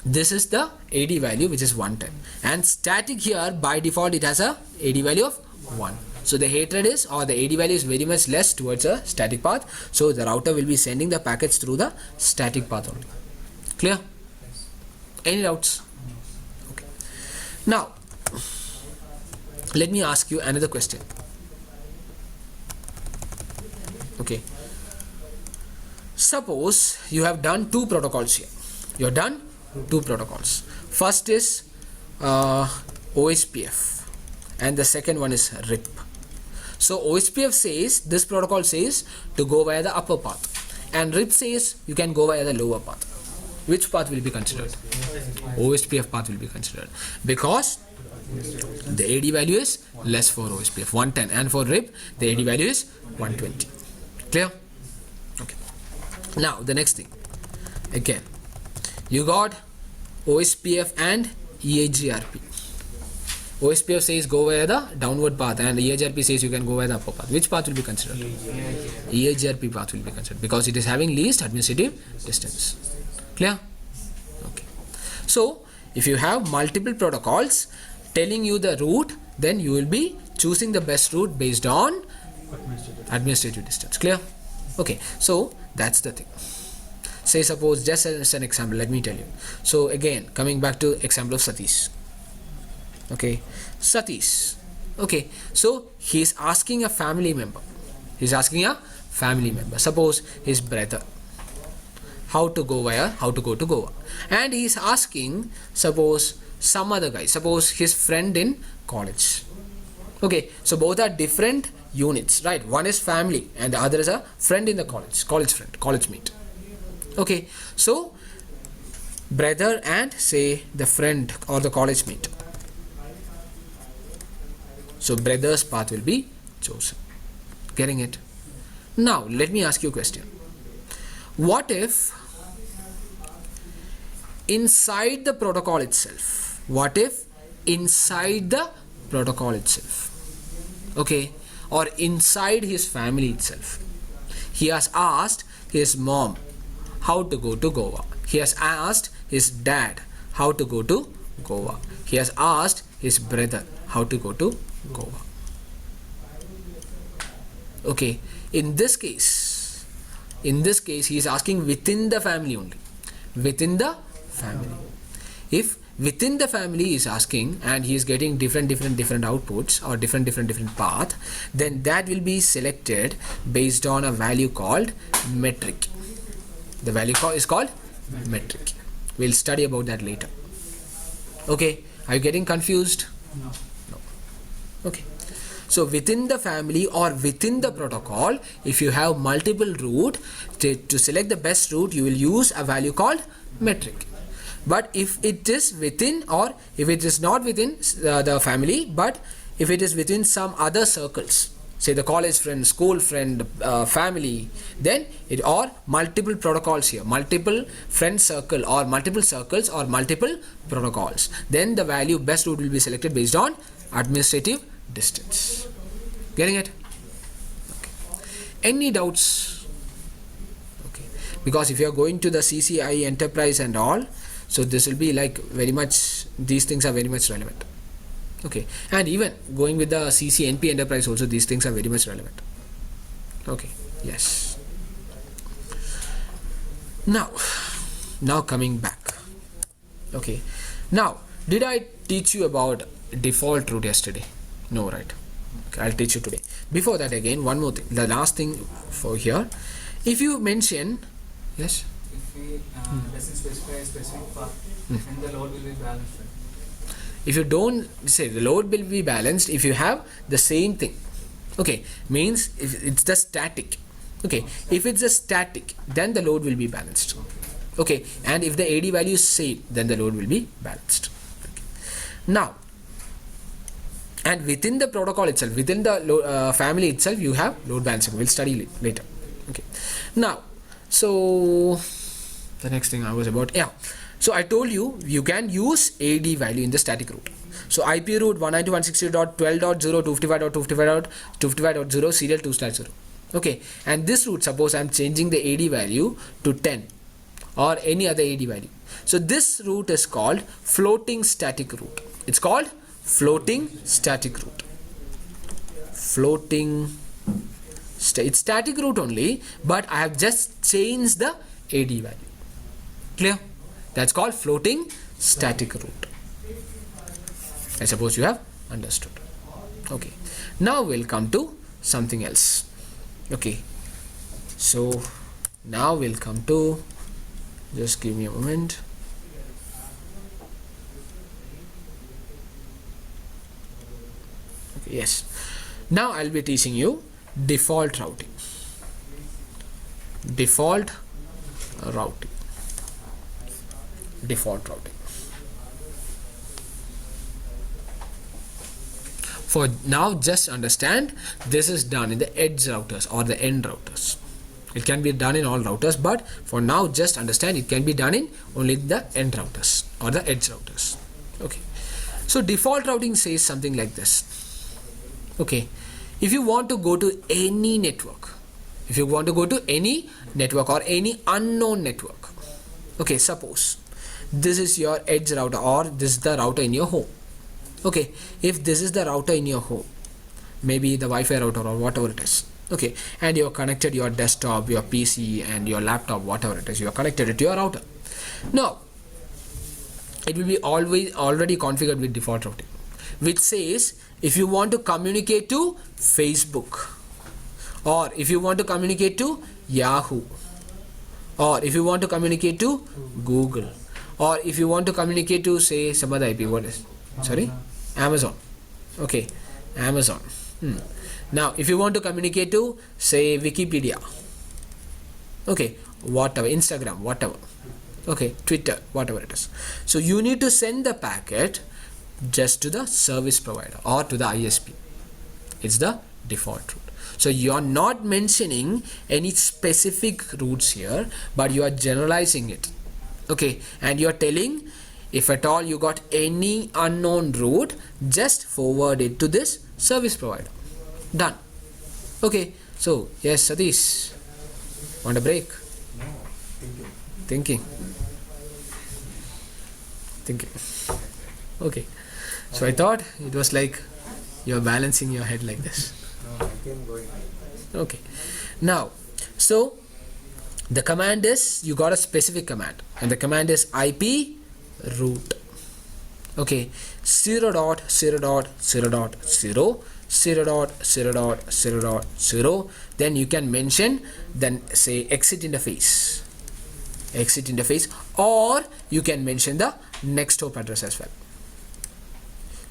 Speaker 1: this is the AD value, which is 110, and static here by default it has a AD value of 1. So the hatred is, or the AD value is very much less towards a static path. So the router will be sending the packets through the static path only. Clear? Any doubts? Okay. Now let me ask you another question. Okay. Suppose you have done two protocols here. You have done two protocols. First is Ospf, and the second one is RIP. So Ospf says, this protocol says to go via the upper path, and RIP says you can go via the lower path. Which path will be considered? Ospf path will be considered, because The AD value is less for Ospf, 110, and for RIP the AD value is 120. Clear? Okay. Now the next thing, again you got Ospf and Eigrp. Ospf says go via the downward path and Eigrp says you can go via the upper path. Which path will be considered? Eigrp path will be considered because it is having least administrative distance. Clear? Okay. So if you have multiple protocols telling you the route, then you will be choosing the best route based on administrative distance. Clear? Okay. So that's the thing. Say suppose, just as an example, let me tell you. So again, coming back to example of Satish. Okay, Satish. Okay, so he is asking a family member. He is asking a family member. Suppose his brother, how to go to Goa, and he is asking, suppose some other guy, suppose his friend in college. Okay, so both are different units, right? One is family and the other is a friend in the college friend, college mate. Okay, so brother and say the friend or the college mate. So brother's path will be chosen. Getting it? Now let me ask you a question. What if inside the protocol itself? Okay, or inside his family itself, he has asked his mom how to go to Goa. He has asked his dad how to go to Goa. He has asked his brother how to go to Goa. Okay, in this case he is asking within the family only. Within the family. If within the family he is asking and he is getting different outputs or different path, then that will be selected based on a value called metric. The value is called metric. We'll study about that later. Okay, are you getting confused?
Speaker 2: No.
Speaker 1: Okay. So within the family or within the protocol, if you have multiple route, to select the best route, you will use a value called metric. But if it is within, or if it is not within the family, but if it is within some other circles, say the college friend, school friend, family, then it, or multiple protocols here, multiple friend circle or multiple circles or multiple protocols, then the value best route will be selected based on administrative distance. Getting it? Okay. Any doubts? Okay. Because if you are going to the CCI enterprise and all, so this will be like very much, these things are very much relevant. Okay, and even going with the CCNP enterprise also, these things are very much relevant. Okay, yes. Now coming back. Okay, now did I teach you about default route yesterday? No, right? Okay, I'll teach you today. Before that, again, one more thing. The last thing for here, if you mention, yes.
Speaker 2: If we doesn't specify a specific path, and the load will be balanced.
Speaker 1: If you don't say the load will be balanced, if you have the same thing, okay, means if it's the static, okay, if it's a static, then the load will be balanced, okay, and if the AD value is same, then the load will be balanced. Okay. Now, and within the protocol itself, within the family itself, you have load balancing. We'll study later. Okay. Now, so the next thing I was about, yeah. So I told you, you can use AD value in the static route. So IP route 192.168.12.055.255.255.0 serial 2/0. Okay, and this route, suppose I'm changing the AD value to 10 or any other AD value. So this route is called floating static route. It's called floating static route. It's static route only, but I have just changed the AD value. Clear? That's called floating static route. I suppose you have understood. Okay. Now we'll come to something else. Okay. So now we'll come to, just give me a moment. Okay, yes. Now I'll be teaching you default routing. Default routing. For now, just understand this is done in the edge routers or the end routers. It can be done in all routers, but for now, just understand it can be done in only the end routers or the edge routers. Okay. So default routing says something like this. Okay. If you want to go to any network, or any unknown network, okay, suppose this is your edge router or this is the router in your home. Okay, if this is the router in your home, maybe the Wi-Fi router or whatever it is, okay, and you are connected your desktop, your PC and your laptop, whatever it is, you are connected it to your router. Now it will be already configured with default routing, which says if you want to communicate to Facebook, or if you want to communicate to Yahoo, or if you want to communicate to Google, or if you want to communicate to say some other IP, what is, sorry, Amazon. Okay, Amazon. Now if you want to communicate to say Wikipedia, okay, whatever, Instagram, whatever, okay, Twitter, whatever it is, so you need to send the packet just to the service provider or to the ISP. It's the default route. So you are not mentioning any specific routes here, but you are generalizing it. Okay, and you are telling if at all you got any unknown route, just forward it to this service provider. Done. Okay, so yes, Satish, want a break?
Speaker 3: No,
Speaker 1: Thinking. Okay, so I thought it was like you're balancing your head like this.
Speaker 3: No, I can go in.
Speaker 1: Okay, now so the command is, you got a specific command and the command is IP route. Okay, 0.0.0.0, then you can mention, then say exit interface, or you can mention the next hop address as well.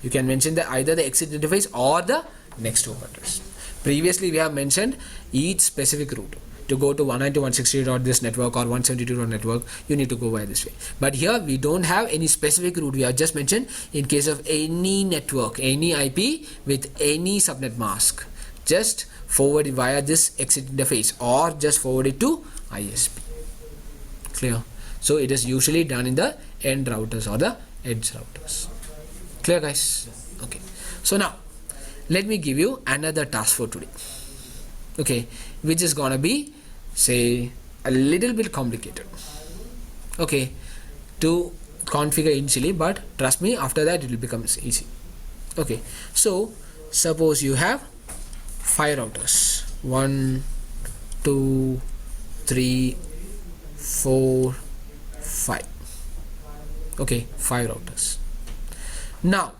Speaker 1: You can mention either the exit interface or the next hop address. Previously we have mentioned each specific route. To go to 192.168 this network or 172 network, you need to go by this way. But here we don't have any specific route. We have just mentioned in case of any network, any IP with any subnet mask, just forward it via this exit interface or just forward it to ISP. Clear? So it is usually done in the end routers or the edge routers. Clear, guys? Okay. So now let me give you another task for today. Okay, which is gonna be say a little bit complicated, okay, to configure initially, but trust me, after that it will become easy. Okay, so suppose you have 5 routers, 1 2 3 4 5, okay, 5 routers. Now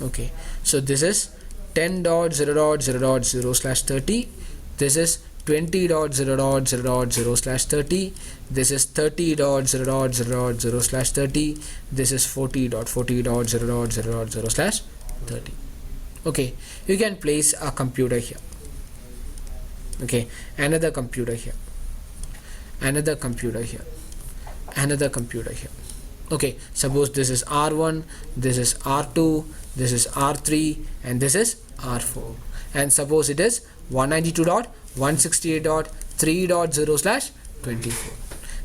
Speaker 1: okay, so this is 10.0.0.0/30, this is 20.0.0.0/30, this is 30.0.0.0/30, this is 40.40.0.0/30. Okay, you can place a computer here, okay, another computer here, another computer here, another computer here. Okay, suppose this is R1, this is R2, this is R3 and this is R4, and suppose it is 192.168.3.0/24.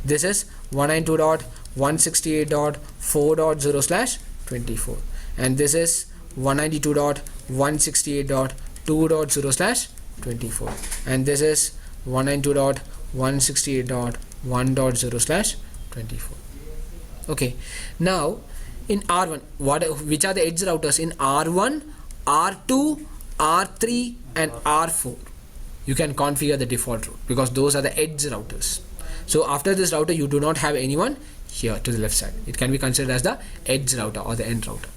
Speaker 1: This is 192.168.4.0/24, and this is 192.168.2.0/24, and this is 192.168.1.0/24. Okay, now in R1, which are the edge routers? In R1, R2, R3 and R4, you can configure the default route because those are the edge routers. So after this router you do not have anyone here to the left side. It can be considered as the edge router or the end router.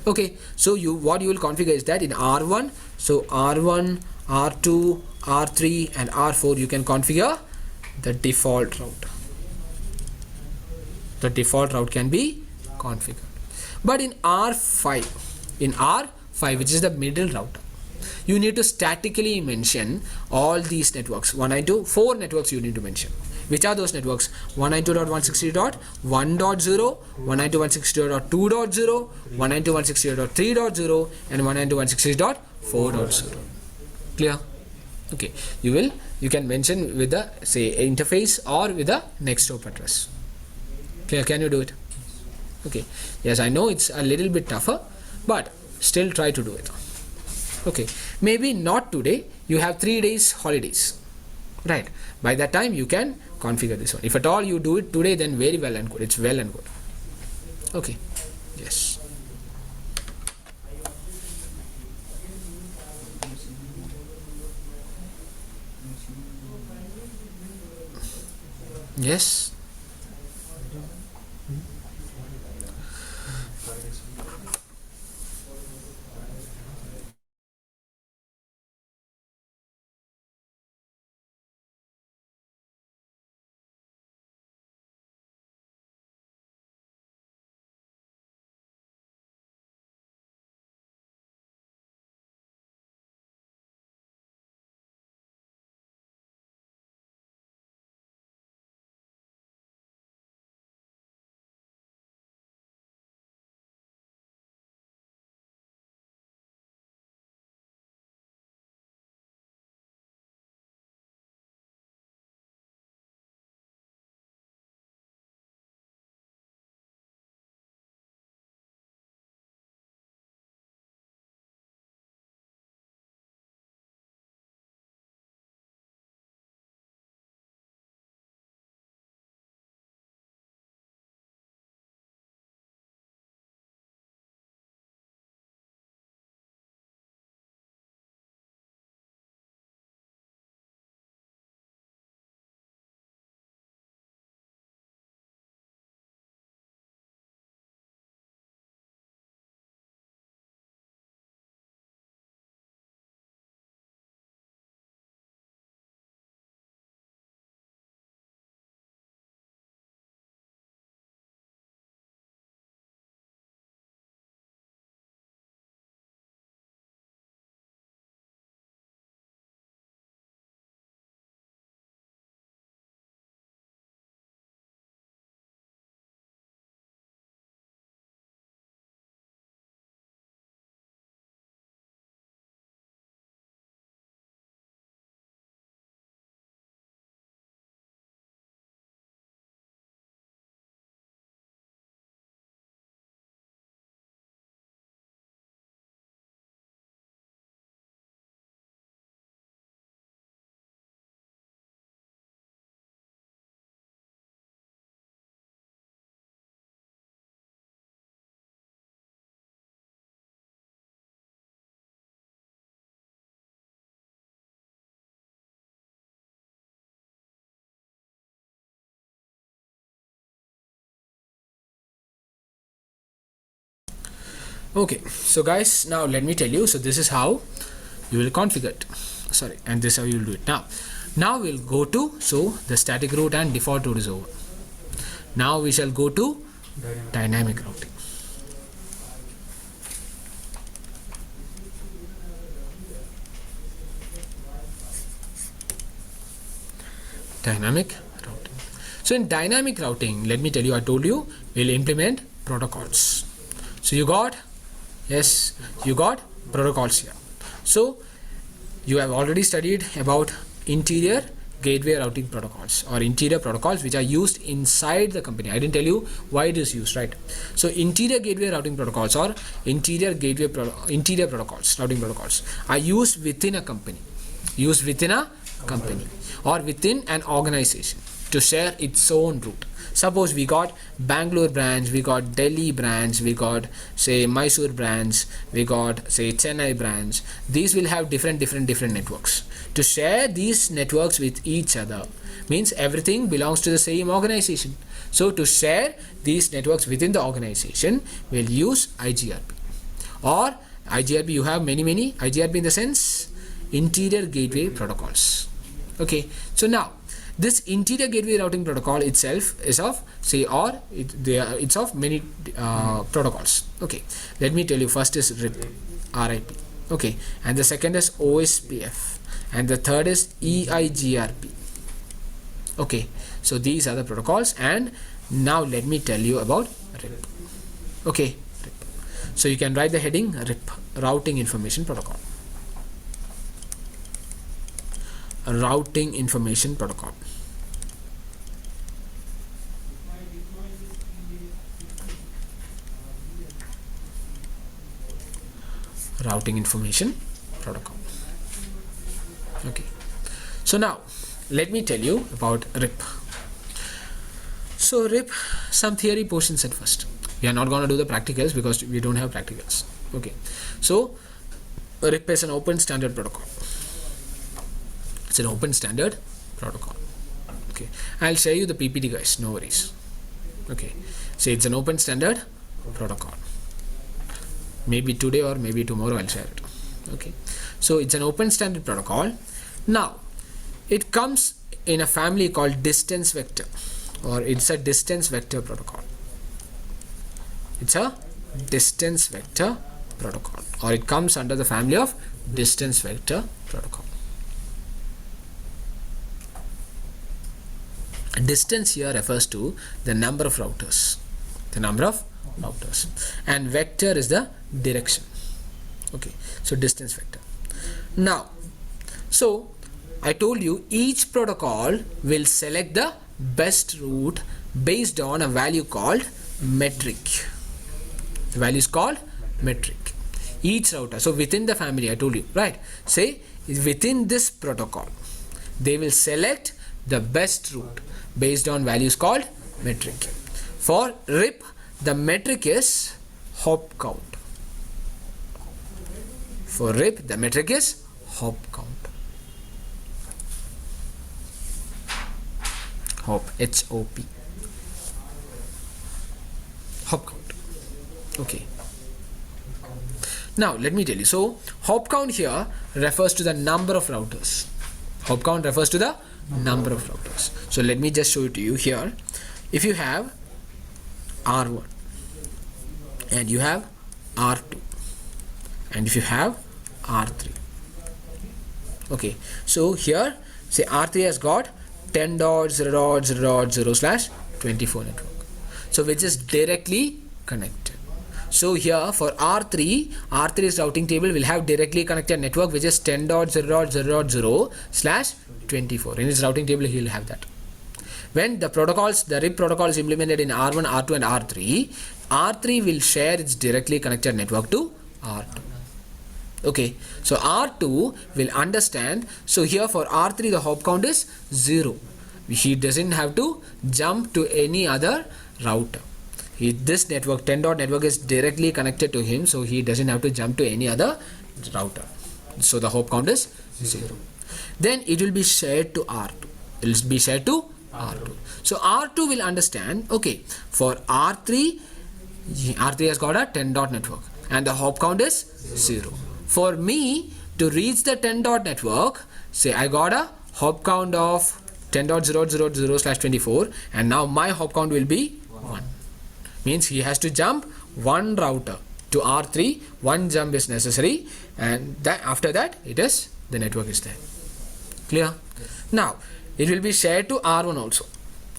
Speaker 1: Okay, so what you will configure is that in R1, so R1, R2, R3 and R4, you can configure the default route. The default route can be configured. But in R5, which is the middle router, you need to statically mention all these networks. 4 networks you need to mention. Which are those networks? 192.168.1.0, 192.168.2.0, 192.168.3.0, and 192.168.4.0. Clear? Okay. You can mention with the say interface or with the next hop address. Clear? Can you do it? Okay. Yes, I know it's a little bit tougher, but still try to do it. Okay. Maybe not today. You have 3 days holidays. Right. By that time you can configure this one. If at all you do it today, then very well and good. It's well and good. Okay. Yes. Yes. Okay, so guys, now let me tell you. So this is how you will configure it. Sorry, and this is how you will do it. Now we'll go to, so the static route and default route is over. Now we shall go to dynamic routing. Dynamic routing. So in dynamic routing, let me tell you, I told you we'll implement protocols. So you got, yes, you got protocols here. So you have already studied about interior gateway routing protocols or interior protocols which are used inside the company. I didn't tell you why it is used, right? So interior gateway routing protocols or interior protocols, routing protocols are used within a company, or within an organization to share its own route. Suppose we got Bangalore branch, we got Delhi branch, we got say Mysore branch, we got say Chennai branch. These will have different networks. To share these networks with each other means everything belongs to the same organization. So to share these networks within the organization, we'll use Eigrp. Or Eigrp, you have many Eigrp in the sense interior gateway protocols. Okay, so now this interior gateway routing protocol itself is of say it's of many protocols. Okay, let me tell you. First is RIP, okay, and the second is Ospf, and the third is Eigrp. Okay, so these are the protocols, and now let me tell you about RIP. Okay, RIP. So you can write the heading RIP, Routing Information Protocol. Routing Information Protocol. Routing Information Protocol. Okay, so now let me tell you about RIP. So RIP, some theory portions at first. We are not going to do the practicals because we don't have practicals. Okay, so RIP is an open standard protocol. It's an open standard protocol. Okay, I'll show you the PPT, guys, no worries. Okay, so it's an open standard protocol. Maybe today or maybe tomorrow I'll share it. Okay, so it's an open standard protocol. Now it comes in a family called distance vector, or it's a distance vector protocol. It's a distance vector protocol, or it comes under the family of distance vector protocol. Distance here refers to the number of routers, and vector is the direction. Okay, so distance vector. Now, so I told you each protocol will select the best route based on a value called metric. The value is called metric. Each router, so within the family, I told you, right? Say within this protocol, they will select the best route based on values called metric. For RIP, the metric is hop count. For RIP, the metric is hop count. Hop, H-O-P. Hop count. Okay. Now let me tell you. So hop count here refers to the number of routers. Hop count refers to the number of routers. So let me just show it to you here. If you have R1 and you have R2 and if you have R3. Okay, so here say R3 has got 10.0.0.0/24 network, so which is directly connected. So here for R3's routing table will have directly connected network which is 10.0.0.0/24. In his routing table he will have that. When the RIP protocol is implemented in R1, R2 and R3, R3 will share its directly connected network to R2. Okay, so R2 will understand. So here for R3 the hop count is 0. He doesn't have to jump to any other router. This network 10 dot network is directly connected to him, so he doesn't have to jump to any other router. So the hop count is 0. Then it will be shared to R2. It will be shared to R2. So R2 will understand, okay, for R3 has got a 10 dot network and the hop count is 0. For me to reach the 10 dot network, say I got a hop count of 10.0.0.0/24 and now my hop count will be 1. Means he has to jump one router to R3, one jump is necessary, and that after that the network is there. Clear? Now it will be shared to R1 also.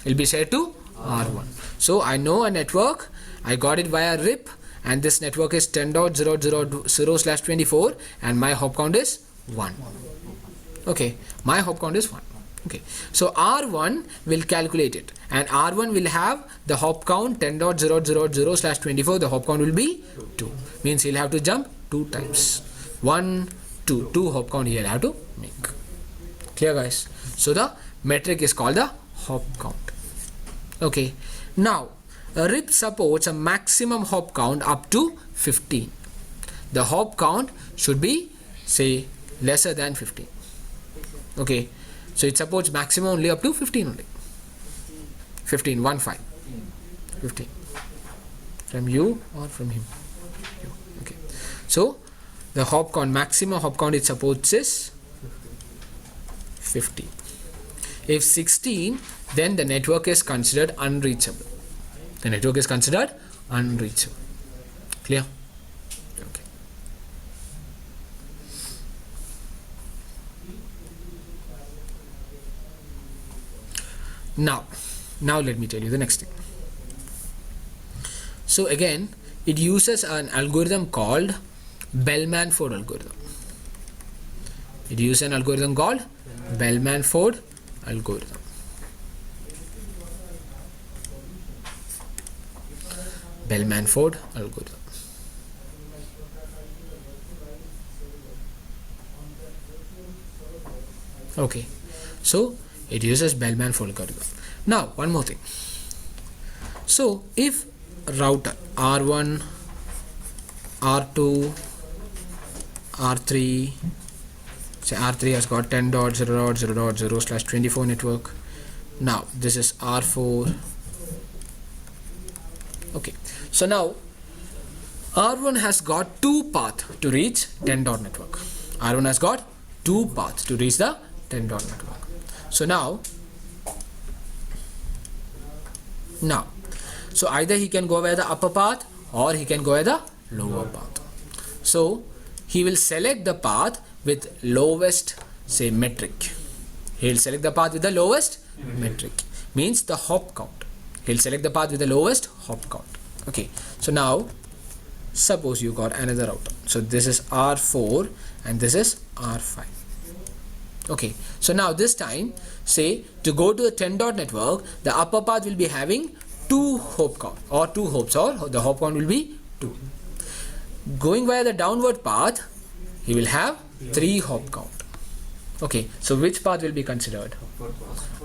Speaker 1: It will be shared to R1. So I know a network, I got it via RIP, and this network is 10.0.0.0/24 and my hop count is 1. Okay, my hop count is 1. Okay, so R1 will calculate it and R1 will have the hop count 10.0.0.0/24. The hop count will be 2. Means he'll have to jump 2 times. 1, 2. 2 hop count he'll have to make. Clear, guys? So the metric is called the hop count. Okay, now RIP supports a maximum hop count up to 15. The hop count should be, say, lesser than 15. Okay, so it supports maximum only up to 15 only. 15, 1, 5. 15. From you or from him? You. Okay. So the hop count, maximum hop count it supports is 15. If 16, then the network is considered unreachable. The network is considered unreachable. Clear? Okay. Now let me tell you the next thing. So again, it uses an algorithm called Bellman-Ford algorithm. It uses an algorithm called Bellman-Ford algorithm. Bellman-Ford algorithm. Okay, so it uses Bellman-Ford algorithm. Now one more thing. So if router R1, R2, R3, say R3 has got 10.0.0.0/24 network. Now this is R4. Okay, so now R1 has got two paths to reach 10 dot network. R1 has got two paths to reach the 10 dot network. So now so either he can go via the upper path or he can go via the lower path. So he will select the path with lowest, say, metric. He'll select the path with the lowest metric, means the hop count. He'll select the path with the lowest hop count. Okay, so now suppose you got another router. So this is R4 and this is R5. Okay, so now this time, say, to go to a 10 dot network, the upper path will be having two hop count or two hops, or the hop count will be 2. Going via the downward path, he will have 3 hop count. Okay, so which path will be considered?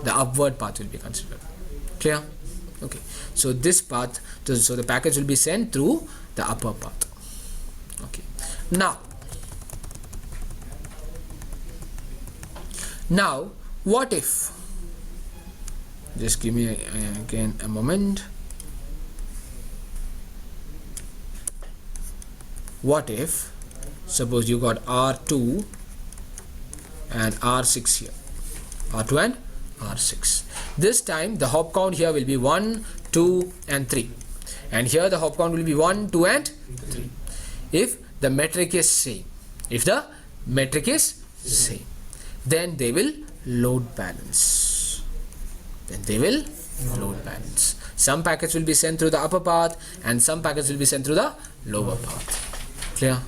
Speaker 1: The upward path will be considered. Clear? Okay, so this path, so the package will be sent through the upper path. Okay, now what if, just give me again a moment. What if suppose you got R2 and R6 here, R2 and R6. This time the hop count here will be 1, 2 and 3, and here the hop count will be 1, 2 and 3. If the metric is same, then they will load balance. Some packets will be sent through the upper path and some packets will be sent through the lower path. Clear?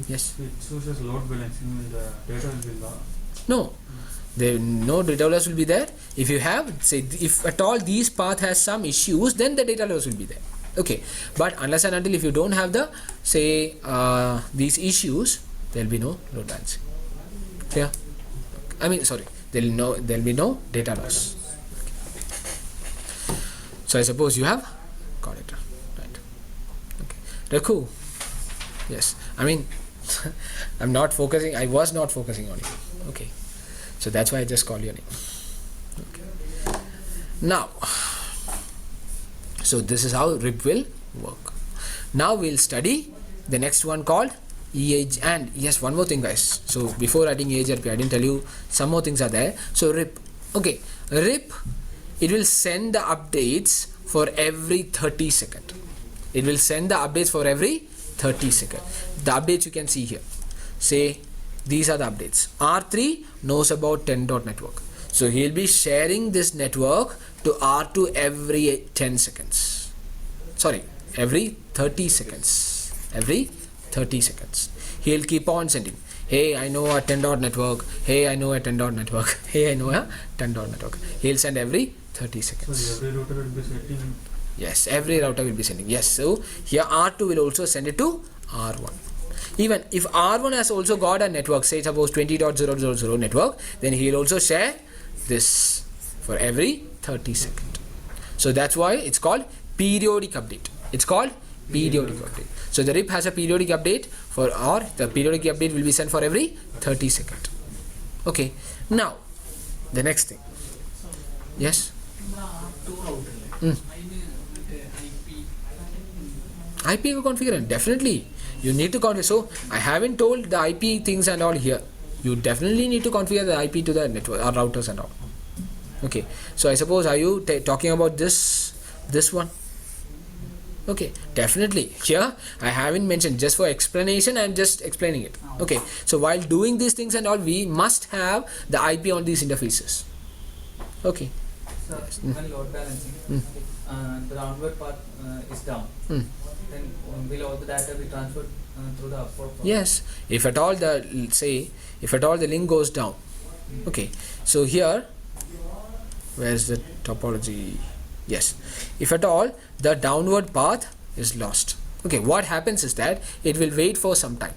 Speaker 1: Yes.
Speaker 3: It chooses load balancing when the data will be low.
Speaker 1: No, no data loss will be there. If you have, say, if at all these path has some issues, then the data loss will be there. Okay, but unless and until if you don't have the, say, these issues, there will be no load balancing. Clear? I mean, sorry, there will be no data loss. Okay. So I suppose you have got it right. Okay, Rakhu. Yes, I mean, I was not focusing on you. Okay, so that's why I just call your name. Okay. Now, so this is how RIP will work. Now we'll study the next one called EH. And yes, one more thing, guys. So before writing Eigrp, I didn't tell you some more things are there. So RIP. Okay, RIP, it will send the updates for every 30 seconds. It will send the updates for every 30 seconds. The updates you can see here. Say these are the updates. R3 knows about 10 dot network. So he'll be sharing this network to R2 every 10 seconds. Sorry, every 30 seconds. Every 30 seconds. He'll keep on sending. Hey, I know a 10 dot network. Hey, I know a 10 dot network. Hey, I know a 10 dot network. He'll send every 30 seconds.
Speaker 3: So every router will be sending.
Speaker 1: Yes, every router will be sending. Yes, so here R2 will also send it to R1. Even if R1 has also got a network, say suppose 20.0.0.0 network, then he will also share this for every 30 seconds. So that's why it's called periodic update. It's called periodic update. So the RIP has a periodic update or the periodic update will be sent for every 30 seconds. Okay, now the next thing. Yes? IP configure, definitely you need to configure. So I haven't told the IP things and all here. You definitely need to configure the IP to the network or routers and all. Okay, so I suppose are you talking about this one? Okay, definitely here I haven't mentioned, just for explanation I'm just explaining it. Okay, so while doing these things and all, we must have the IP on these interfaces. Okay.
Speaker 2: So
Speaker 1: Yes.
Speaker 2: when load balancing, the downward path is down,
Speaker 1: Mm.
Speaker 2: then will all the data be transferred through the upward path?
Speaker 1: Yes, if at all the link goes down. Okay, so here, where's the topology? Yes, if at all the downward path is lost. Okay, what happens is that it will wait for some time.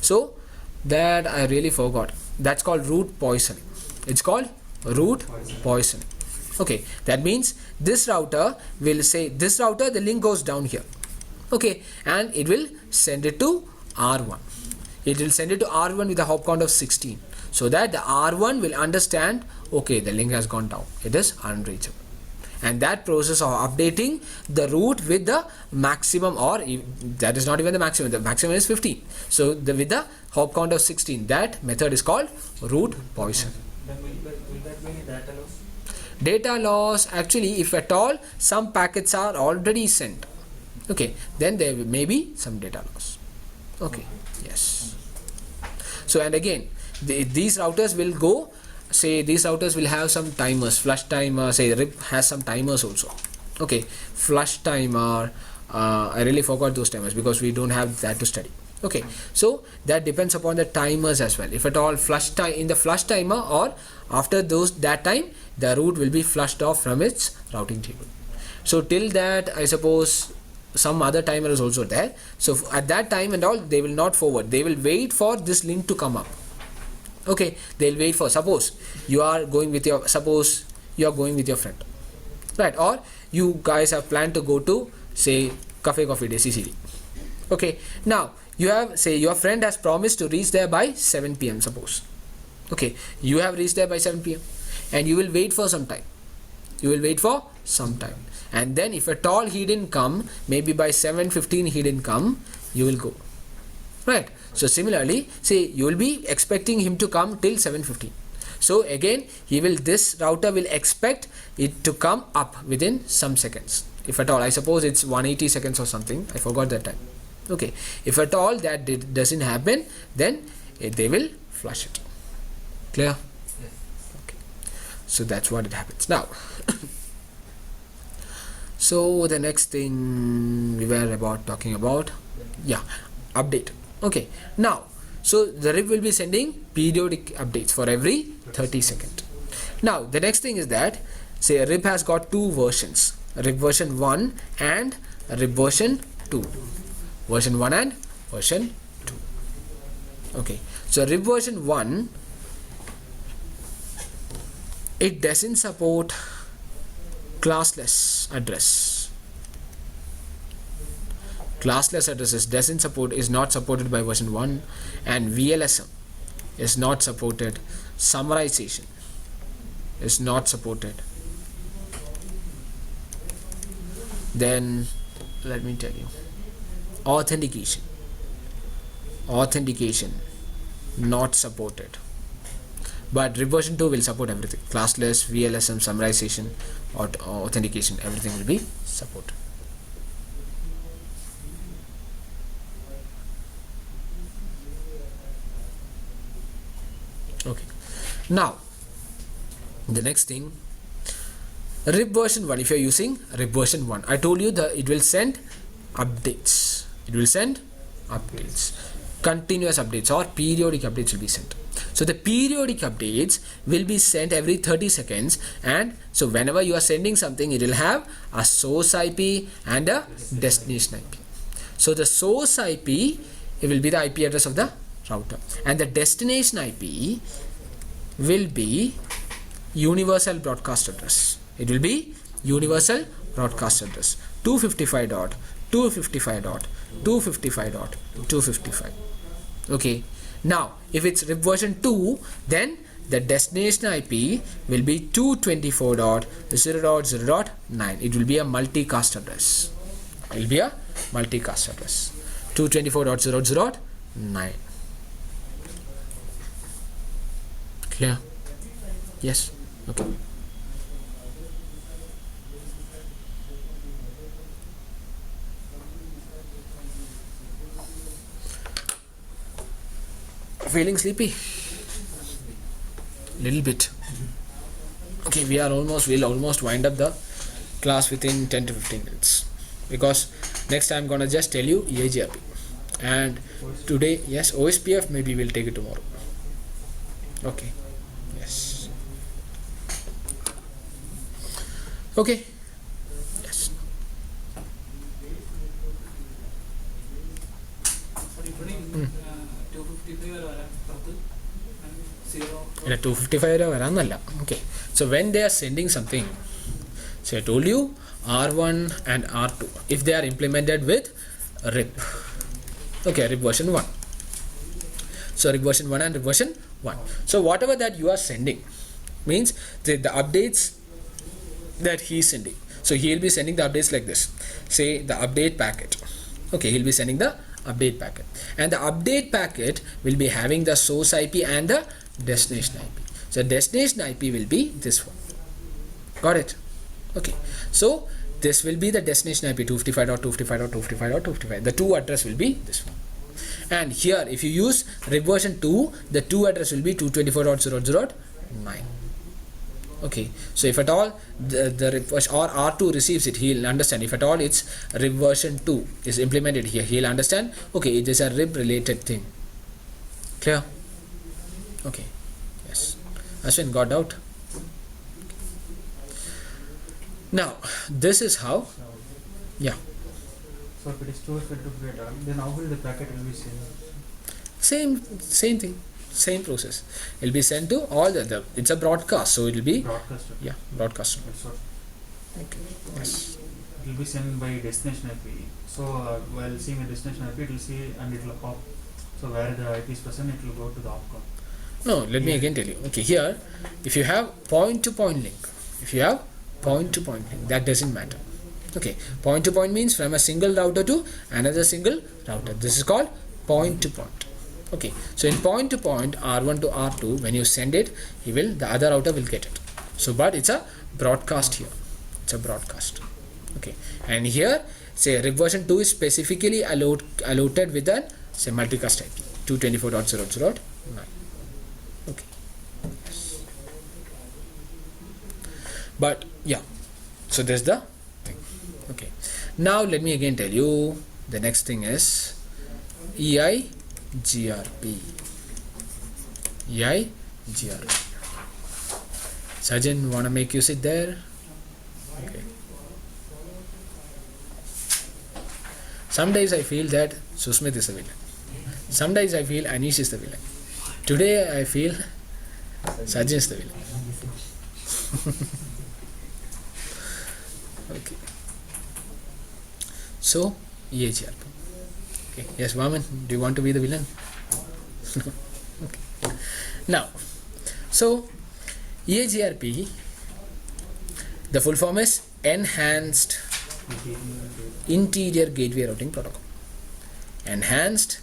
Speaker 1: So that I really forgot. That's called route poisoning. It's called route poisoning. Okay, that means this router will say, this router, the link goes down here. Okay, and it will send it to R1. It will send it to R1 with a hop count of 16, so that the R1 will understand, okay, the link has gone down, it is unreachable. And that process of updating the route with the maximum, or that is not even the maximum is 15. So with the hop count of 16, that method is called route poison.
Speaker 2: Then will that be data loss?
Speaker 1: Data loss, actually, if at all some packets are already sent, okay, then there may be some data loss. Okay, yes. So, and again, these routers will go, say these routers will have some timers, flush timer, say RIP has some timers also. Okay, flush timer, I really forgot those timers because we don't have that to study. Okay, so that depends upon the timers as well. If at all in the flush timer, or after that time, the route will be flushed off from its routing table. So till that, I suppose some other timer is also there. So at that time and all, they will not forward. They will wait for this link to come up. Okay, they'll wait for, suppose you are going with your friend, right? Or you guys have planned to go to, say, Cafe Coffee Day, CCD. Okay, now you have, say, your friend has promised to reach there by 7 p.m. suppose. Okay, you have reached there by 7 p.m. and you will wait for some time. And then if at all he didn't come, maybe by 7:15 he didn't come, you will go. Right? So similarly, say you will be expecting him to come till 7:15. So again, this router will expect it to come up within some seconds. If at all, I suppose it's 180 seconds or something. I forgot that time. Okay. If at all that doesn't happen, then they will flush it. Clear?
Speaker 2: Yes.
Speaker 1: Okay. So that's what it happens. Now, so the next thing we were talking about, update. Okay. Now, so the RIP will be sending periodic updates for every 30 seconds. Now, the next thing is that, say, RIP has got two versions, RIP version 1 and RIP version 2. Version 1 and version 2. Okay. So RIP version 1, it doesn't support classless address. Classless addresses is not supported by version 1, and VLSM is not supported. Summarization is not supported. Then let me tell you, authentication not supported. But RIP version 2 will support everything. Classless, VLSM, summarization, authentication, everything will be supported. Okay. Now, the next thing, RIP version 1. If you are using RIP version 1, I told you that it will send updates. Continuous updates or periodic updates will be sent. So the periodic updates will be sent every 30 seconds, and so whenever you are sending something, it will have a source IP and a destination IP. So the source IP, it will be the IP address of the router, and the destination IP will be universal broadcast address. It will be universal broadcast address 255.255.255.255. Okay. Now, if it's RIP version 2, then the destination IP will be 224.0.0.9. It will be a multicast address. 224.0.0.9. Clear? Yes? Okay. Feeling sleepy? Little bit. Okay, we'll almost wind up the class within 10 to 15 minutes, because next I'm gonna just tell you Eigrp, and today, yes, Ospf maybe we'll take it tomorrow. Okay, yes, okay, yes.
Speaker 2: Sorry, putting 255 or 0.
Speaker 1: ഇല്ല 255 വരെ വരാമെന്നല്ല. Okay, so when they are sending something, so I told you R1 and R2, if they are implemented with RIP, okay, RIP version 1, so RIP version 1 and RIP version 1, so whatever that you are sending means the updates that he is sending, so he'll be sending the updates like this, say the update packet. Okay, he'll be sending the update packet, and the update packet will be having the source IP and the destination IP. So destination IP will be this one. Got it? Okay, so this will be the destination IP 255.255.255.255. The two address will be this one. And here, if you use RIP version 2, the two address will be 224.0.0.9. Okay, so if at all the RIP version or R2 receives it, he'll understand. If at all it's RIP version 2 is implemented here, he'll understand, okay, it is a RIP related thing. Clear? Okay, yes. Ashwin, got out? Now, this is how, yeah,
Speaker 3: So if it is 255 data, then how will the packet will be sent?
Speaker 1: same thing, same process. It'll be sent to all the it's a broadcast, so it'll be,
Speaker 3: Broadcast.
Speaker 1: yeah, broadcast.
Speaker 3: That's what.
Speaker 1: Okay, yes.
Speaker 3: It will be sent by destination IP. So while seeing the destination IP, it will see and it will pop. So where the IP is present, it will go to the opcon.
Speaker 1: No, let me again tell you. Okay, here, if you have point-to-point link, that doesn't matter. Okay, point-to-point means from a single router to another single router. This is called point-to-point. Okay, so in point-to-point, R1 to R2, when you send it, the other router will get it. So, but it's a broadcast here. It's a broadcast. Okay, and here, say RIP version 2 is specifically allotted with an, say, multicast IP 224.0.0.9. Okay, yes. But yeah, so there's the thing. Okay, now let me again tell you, the next thing is Eigrp. Sajjan, wanna make you sit there? Okay. Some days I feel that Susmit is the villain. Some days I feel Anish is the villain. Today I feel Sajjan is the villain. Okay. So, Eigrp. Okay. Yes, Vaman, do you want to be the villain? Okay. Now, so Eigrp, the full form is Enhanced Interior Gateway Routing Protocol. Enhanced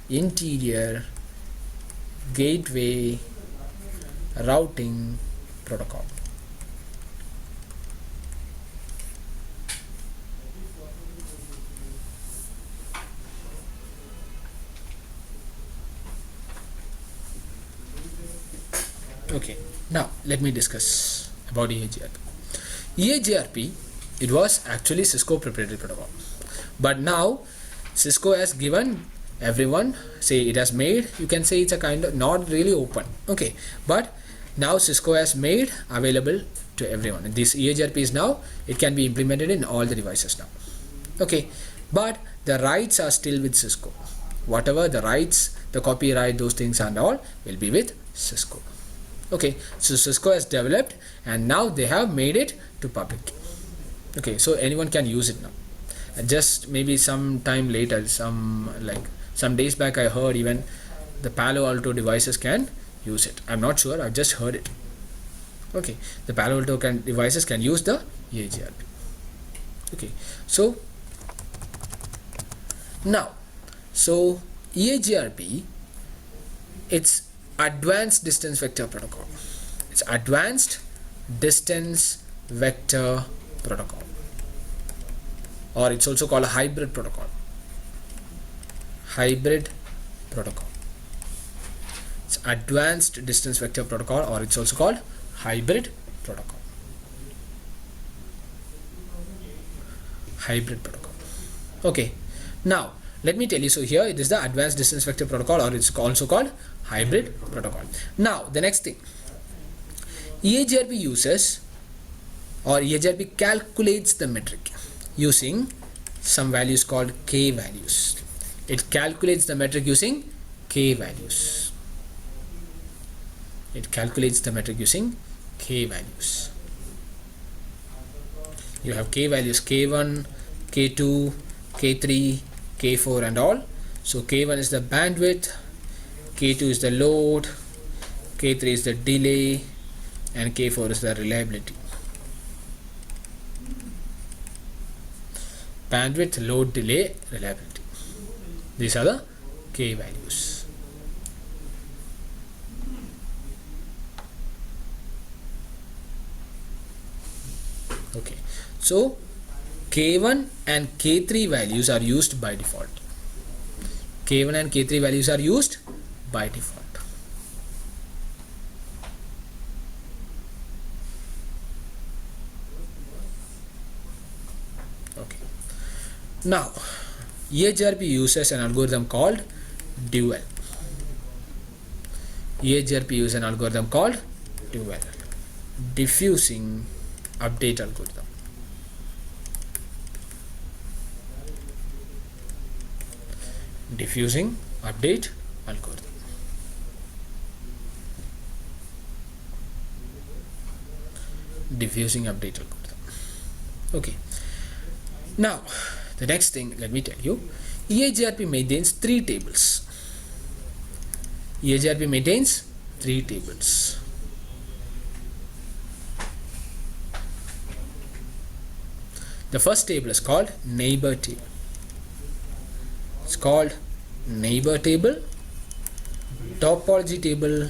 Speaker 1: Interior Gateway Routing Protocol. Okay, now let me discuss about Eigrp. Eigrp, it was actually Cisco proprietary protocol, but now Cisco has given everyone, say it has made, you can say it's a kind of not really open, okay, but now Cisco has made available to everyone. This Eigrp is now, it can be implemented in all the devices now. Okay, but the rights are still with Cisco. Whatever the rights, the copyright, those things and all will be with Cisco. Okay, so Cisco has developed and now they have made it to public. Okay, so anyone can use it now. And just maybe some time later, some days back I heard even the Palo Alto devices can use it. I'm not sure, I've just heard it. Okay, the Palo Alto devices can use the Eigrp. Okay, so now, so Eigrp, it's Advanced Distance Vector Protocol. It's Advanced Distance Vector Protocol, or it's also called a hybrid protocol. Hybrid protocol. It's Advanced Distance Vector Protocol, or it's also called hybrid protocol. hybrid protocol. Okay, now let me tell you. So here it is the advanced distance vector protocol, or it's also called hybrid protocol. Now the next thing, Eigrp uses, or Eigrp calculates the metric using some values called k values. It calculates the metric using k values. It calculates the metric using k values. You have k values k1, k2, k3, k4 and all. So k1 is the bandwidth, k2 is the load, k3 is the delay, and k4 is the reliability. Bandwidth, load, delay, reliability. These are the k values. Okay, so k1 and k3 values are used by default. K1 and k3 values are used by default. Okay. Now, Eigrp uses an algorithm called dual. Eigrp uses an algorithm called dual, diffusing update algorithm. Diffusing update algorithm. Diffusing update algorithm. Okay. Now, the next thing, let me tell you, Eigrp maintains 3 tables. Eigrp maintains 3 tables. The first table is called neighbor table. It's called neighbor table, topology table,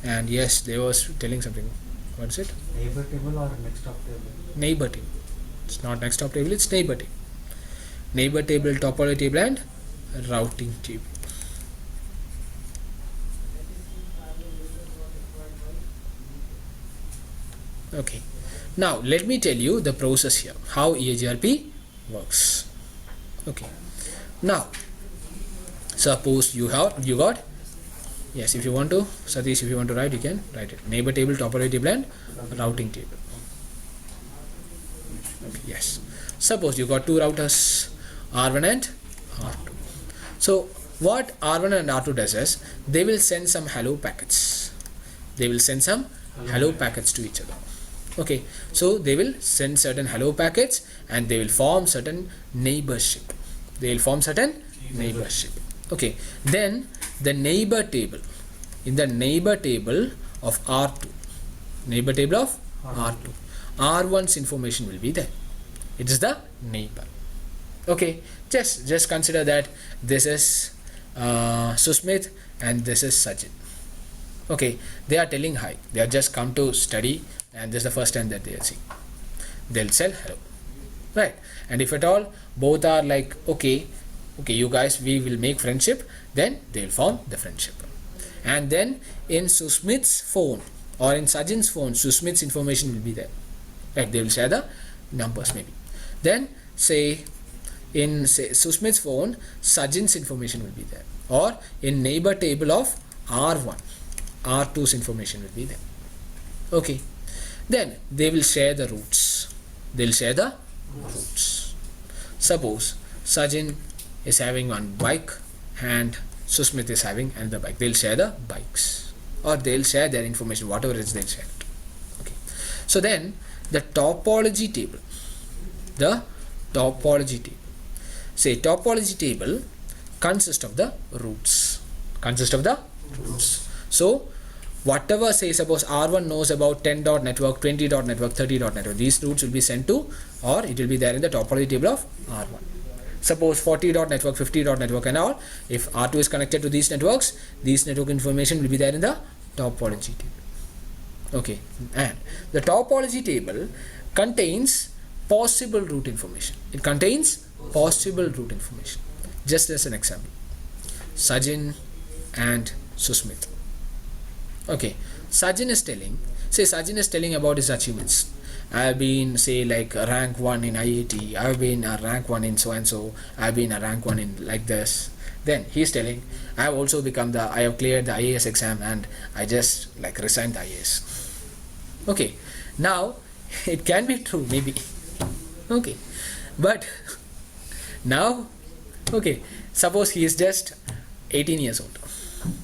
Speaker 1: and yes, they was telling something. What is it?
Speaker 3: Neighbor table or next top table?
Speaker 1: Neighbor table. It's not next top table, it's neighbor table. Neighbor table, topology table, and routing table. Okay. Now let me tell you the process here, how Eigrp works. Okay. Now, suppose you got, yes, if you want to, Satish, if you want to write, you can write it. Neighbor table, topology table, and routing table. Okay, yes. Suppose you got 2 routers, R1 and R2. So what R1 and R2 does is, they will send some hello packets. They will send some hello packets to each other. Okay, so they will send certain hello packets and they will form certain neighborship. They will form certain neighborship. Okay, then the neighbor table, in the neighbor table of R2, neighbor table of R2, R1's information will be there. It is the neighbor. Okay, just consider that this is Susmit and this is Sajid. Okay, they are telling hi. They are just come to study and this is the first time that they are seeing. They'll say hello, right? And if at all both are like okay, you guys, we will make friendship, then they'll form the friendship. And then in Susmit's phone or in Sajin's phone, Susmit's information will be there, right? They will share the numbers maybe. Then say in Susmit's phone, Sajin's information will be there, or in neighbor table of R1, R2's information will be there. Okay, then they will share the routes. They'll share the routes. Suppose Sajin is having one bike and Susmit is having another bike. They'll share the bikes, or they'll share their information, whatever it is, they'll share it. Okay, so then the topology table, say topology table consists of the routes. So whatever, say suppose R1 knows about 10 dot network, 20 dot network, 30 dot network, these routes will be sent to, or it will be there in the topology table of R1. Suppose 40 dot network, 50 dot network and all, if R2 is connected to these networks, these network information will be there in the topology table. Okay, and the topology table contains possible route information. It contains possible route information. Just as an example, Sajin and Susmit. Okay, Sajin is telling about his achievements, I've been say like rank 1 in IIT, I've been a rank 1 in so and so, I've been a rank 1 in like this. Then he's telling, I have also become I have cleared the IAS exam and I just like resigned the IAS. Okay, now it can be true maybe. Okay, but now, okay, suppose he is just 18 years old.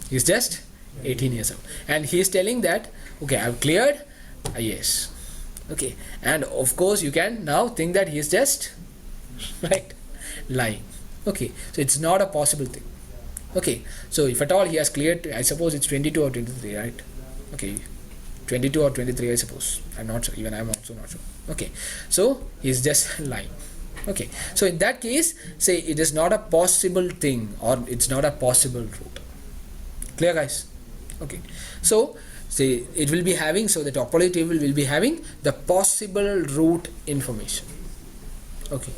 Speaker 1: He's just 18 years old and he's telling that, okay, I've cleared IAS. Okay, and of course you can now think that he is just right lying. Okay, so it's not a possible thing. Okay, so if at all he has cleared, I suppose it's 22 or 23, right? Okay, 22 or 23, I suppose. I'm not sure, even I'm also not sure. Okay, so he's just lying. Okay, so in that case, say it is not a possible thing or it's not a possible route. Clear, guys? Okay, so say it will be having, so the topology table will be having the possible route information. Okay,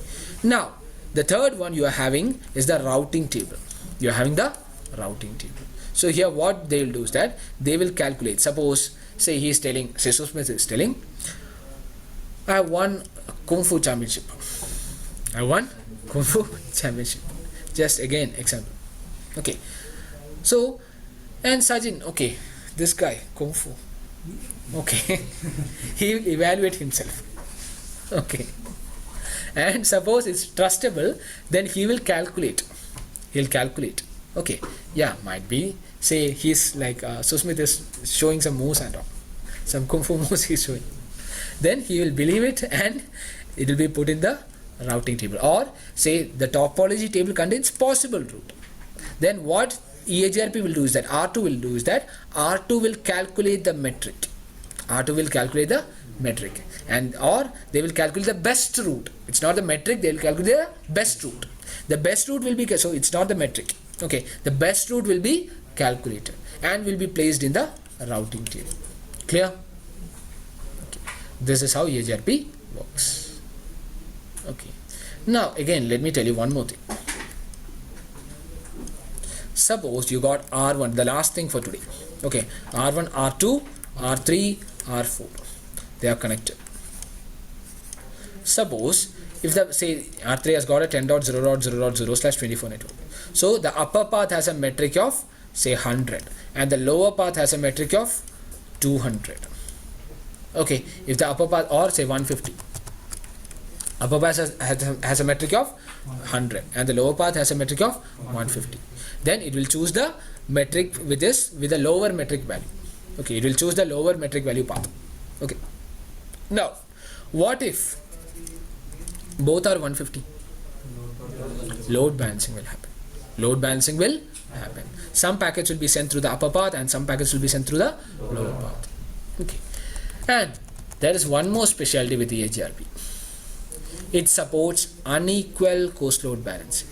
Speaker 1: now the third one you are having is the routing table. You are having the routing table. So here what they will do is that they will calculate. Suppose say he is telling, say Smith is telling, I won a Kung Fu championship. I won Kung Fu championship. Just again example. Okay, so and Sajin, okay, this guy Kung Fu, okay, he will evaluate himself. Okay, and suppose it's trustable, then he will calculate. He'll calculate. Okay, yeah, might be. Say he's like Susmit is showing some moves and all, some Kung Fu moves he's showing. Then he will believe it and it will be put in the routing table. Or say the topology table contains possible route. Then what Eigrp will do is that R2 will do is that R2 will calculate the metric. R2 will calculate the metric, and or they will calculate the best route. It's not the metric, they will calculate the best route. The best route will be, so it's not the metric. Okay, the best route will be calculated and will be placed in the routing table. Clear? Okay. This is how Eigrp works. Okay. Now again, let me tell you one more thing. Suppose you got R1, the last thing for today. Okay, R1, R2, R3, R4. They are connected. Suppose if the say R3 has got a 10.0.0.0/24 network. So the upper path has a metric of say 100 and the lower path has a metric of 200. Okay, if the upper path, or say 150. Upper path has a metric of 100 and the lower path has a metric of 150. Then it will choose the metric with the lower metric value. Okay, it will choose the lower metric value path. Okay. Now, what if both are 150? Load balancing will happen. Load balancing will happen. Some packets will be sent through the upper path and some packets will be sent through the lower path. Okay. And there is one more specialty with the Eigrp. It supports unequal coast load balancing.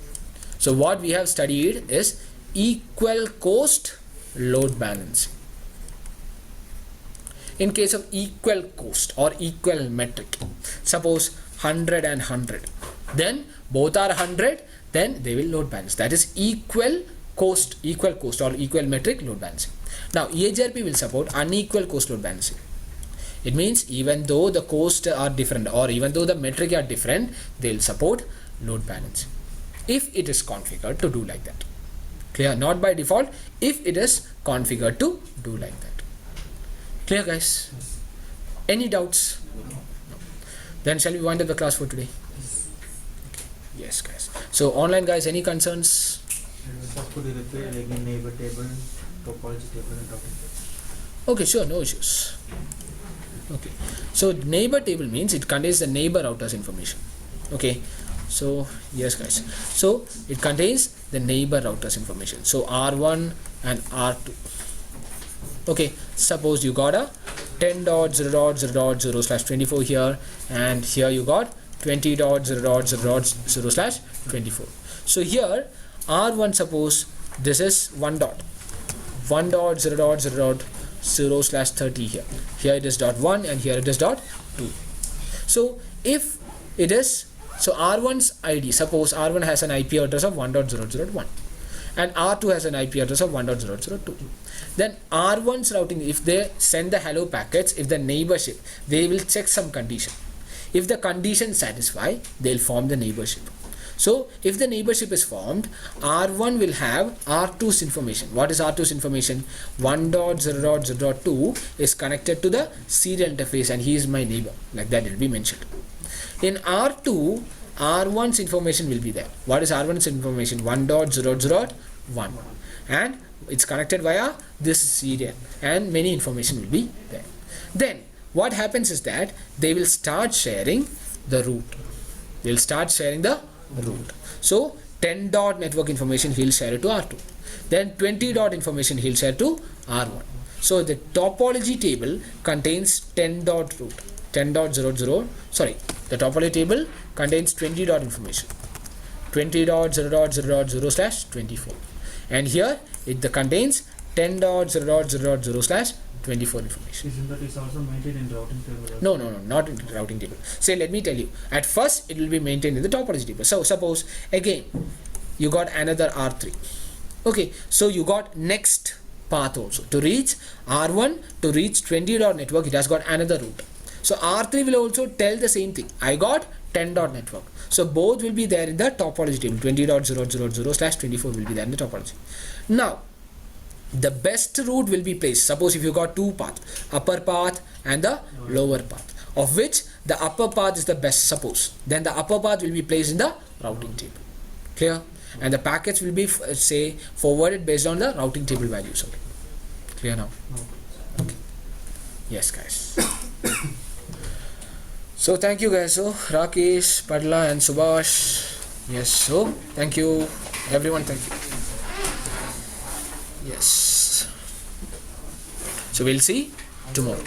Speaker 1: So what we have studied is equal coast load balancing. In case of equal coast or equal metric, suppose 100 and 100, then both are 100, then they will load balance. That is equal coast or equal metric load balancing. Now Eigrp will support unequal coast load balancing. It means even though the costs are different or even though the metric are different, they will support load balancing if it is configured to do like that. Clear? Not by default, if it is configured to do like that. Clear, guys? Any doubts? No. Then shall we wind up the class for today? Okay. Yes, guys. So online, guys, any concerns?
Speaker 3: Could you repeat again neighbor table, topology table and routing table?
Speaker 1: Okay, sure, no issues. Okay, so neighbor table means it contains the neighbor routers information. Okay, so yes, guys, so it contains the neighbor routers information. So R1 and R2. Okay, suppose you got a 10.0.0.0/24 here, and here you got 20.0.0.0/24. So here R1, suppose this is 1.0.0.0/30 here. Here it is .1 and here it is .2. So if it is, so R1's ID, suppose R1 has an IP address of 1.0.0.1 and R2 has an IP address of 1.0.0.2. Then R1's routing, if they send the hello packets, if the neighborship, they will check some condition. If the condition satisfy, they'll form the neighborship. So if the neighborship is formed, R1 will have R2's information. What is R2's information? 1.0.0.2 is connected to the serial interface and he is my neighbor. Like that it will be mentioned. In R2, R1's information will be there. What is R1's information? 1.0.0.1, and it's connected via this serial and many information will be there. Then what happens is that they will start sharing the root. They'll start sharing the root. So 10 dot network information he'll share it to R2. Then 20 dot information he'll share to R1. So the topology table contains 10 dot root. 10.00, sorry, the topology table contains 20 dot information. 20.0.0.0/24. And here it contains 10.0.0.0/24 information.
Speaker 3: Isn't that is also maintained in routing table?
Speaker 1: No, not in the routing table. Say, let me tell you. At first, it will be maintained in the topology table. So, suppose again, you got another R3. Okay, so you got next path also. To reach R1, to reach 20 dot network, it has got another route. So, R3 will also tell the same thing. I got 10 dot network. So, both will be there in the topology table. 20.0.0.0/24 will be there in the topology. Now, the best route will be placed. Suppose if you got two paths, upper path and the lower path, of which the upper path is the best, suppose, then the upper path will be placed in the routing table. Clear? And the packets will be say forwarded based on the routing table values. Okay. Clear now? Okay. Yes, guys. So thank you guys. So Rakesh, Padla and Subhash. Yes, so thank you everyone. Thank you. Yes. So we'll see tomorrow.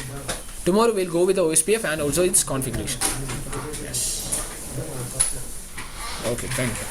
Speaker 1: Tomorrow we'll go with the Ospf and also its configuration. Yes. Okay, thank you.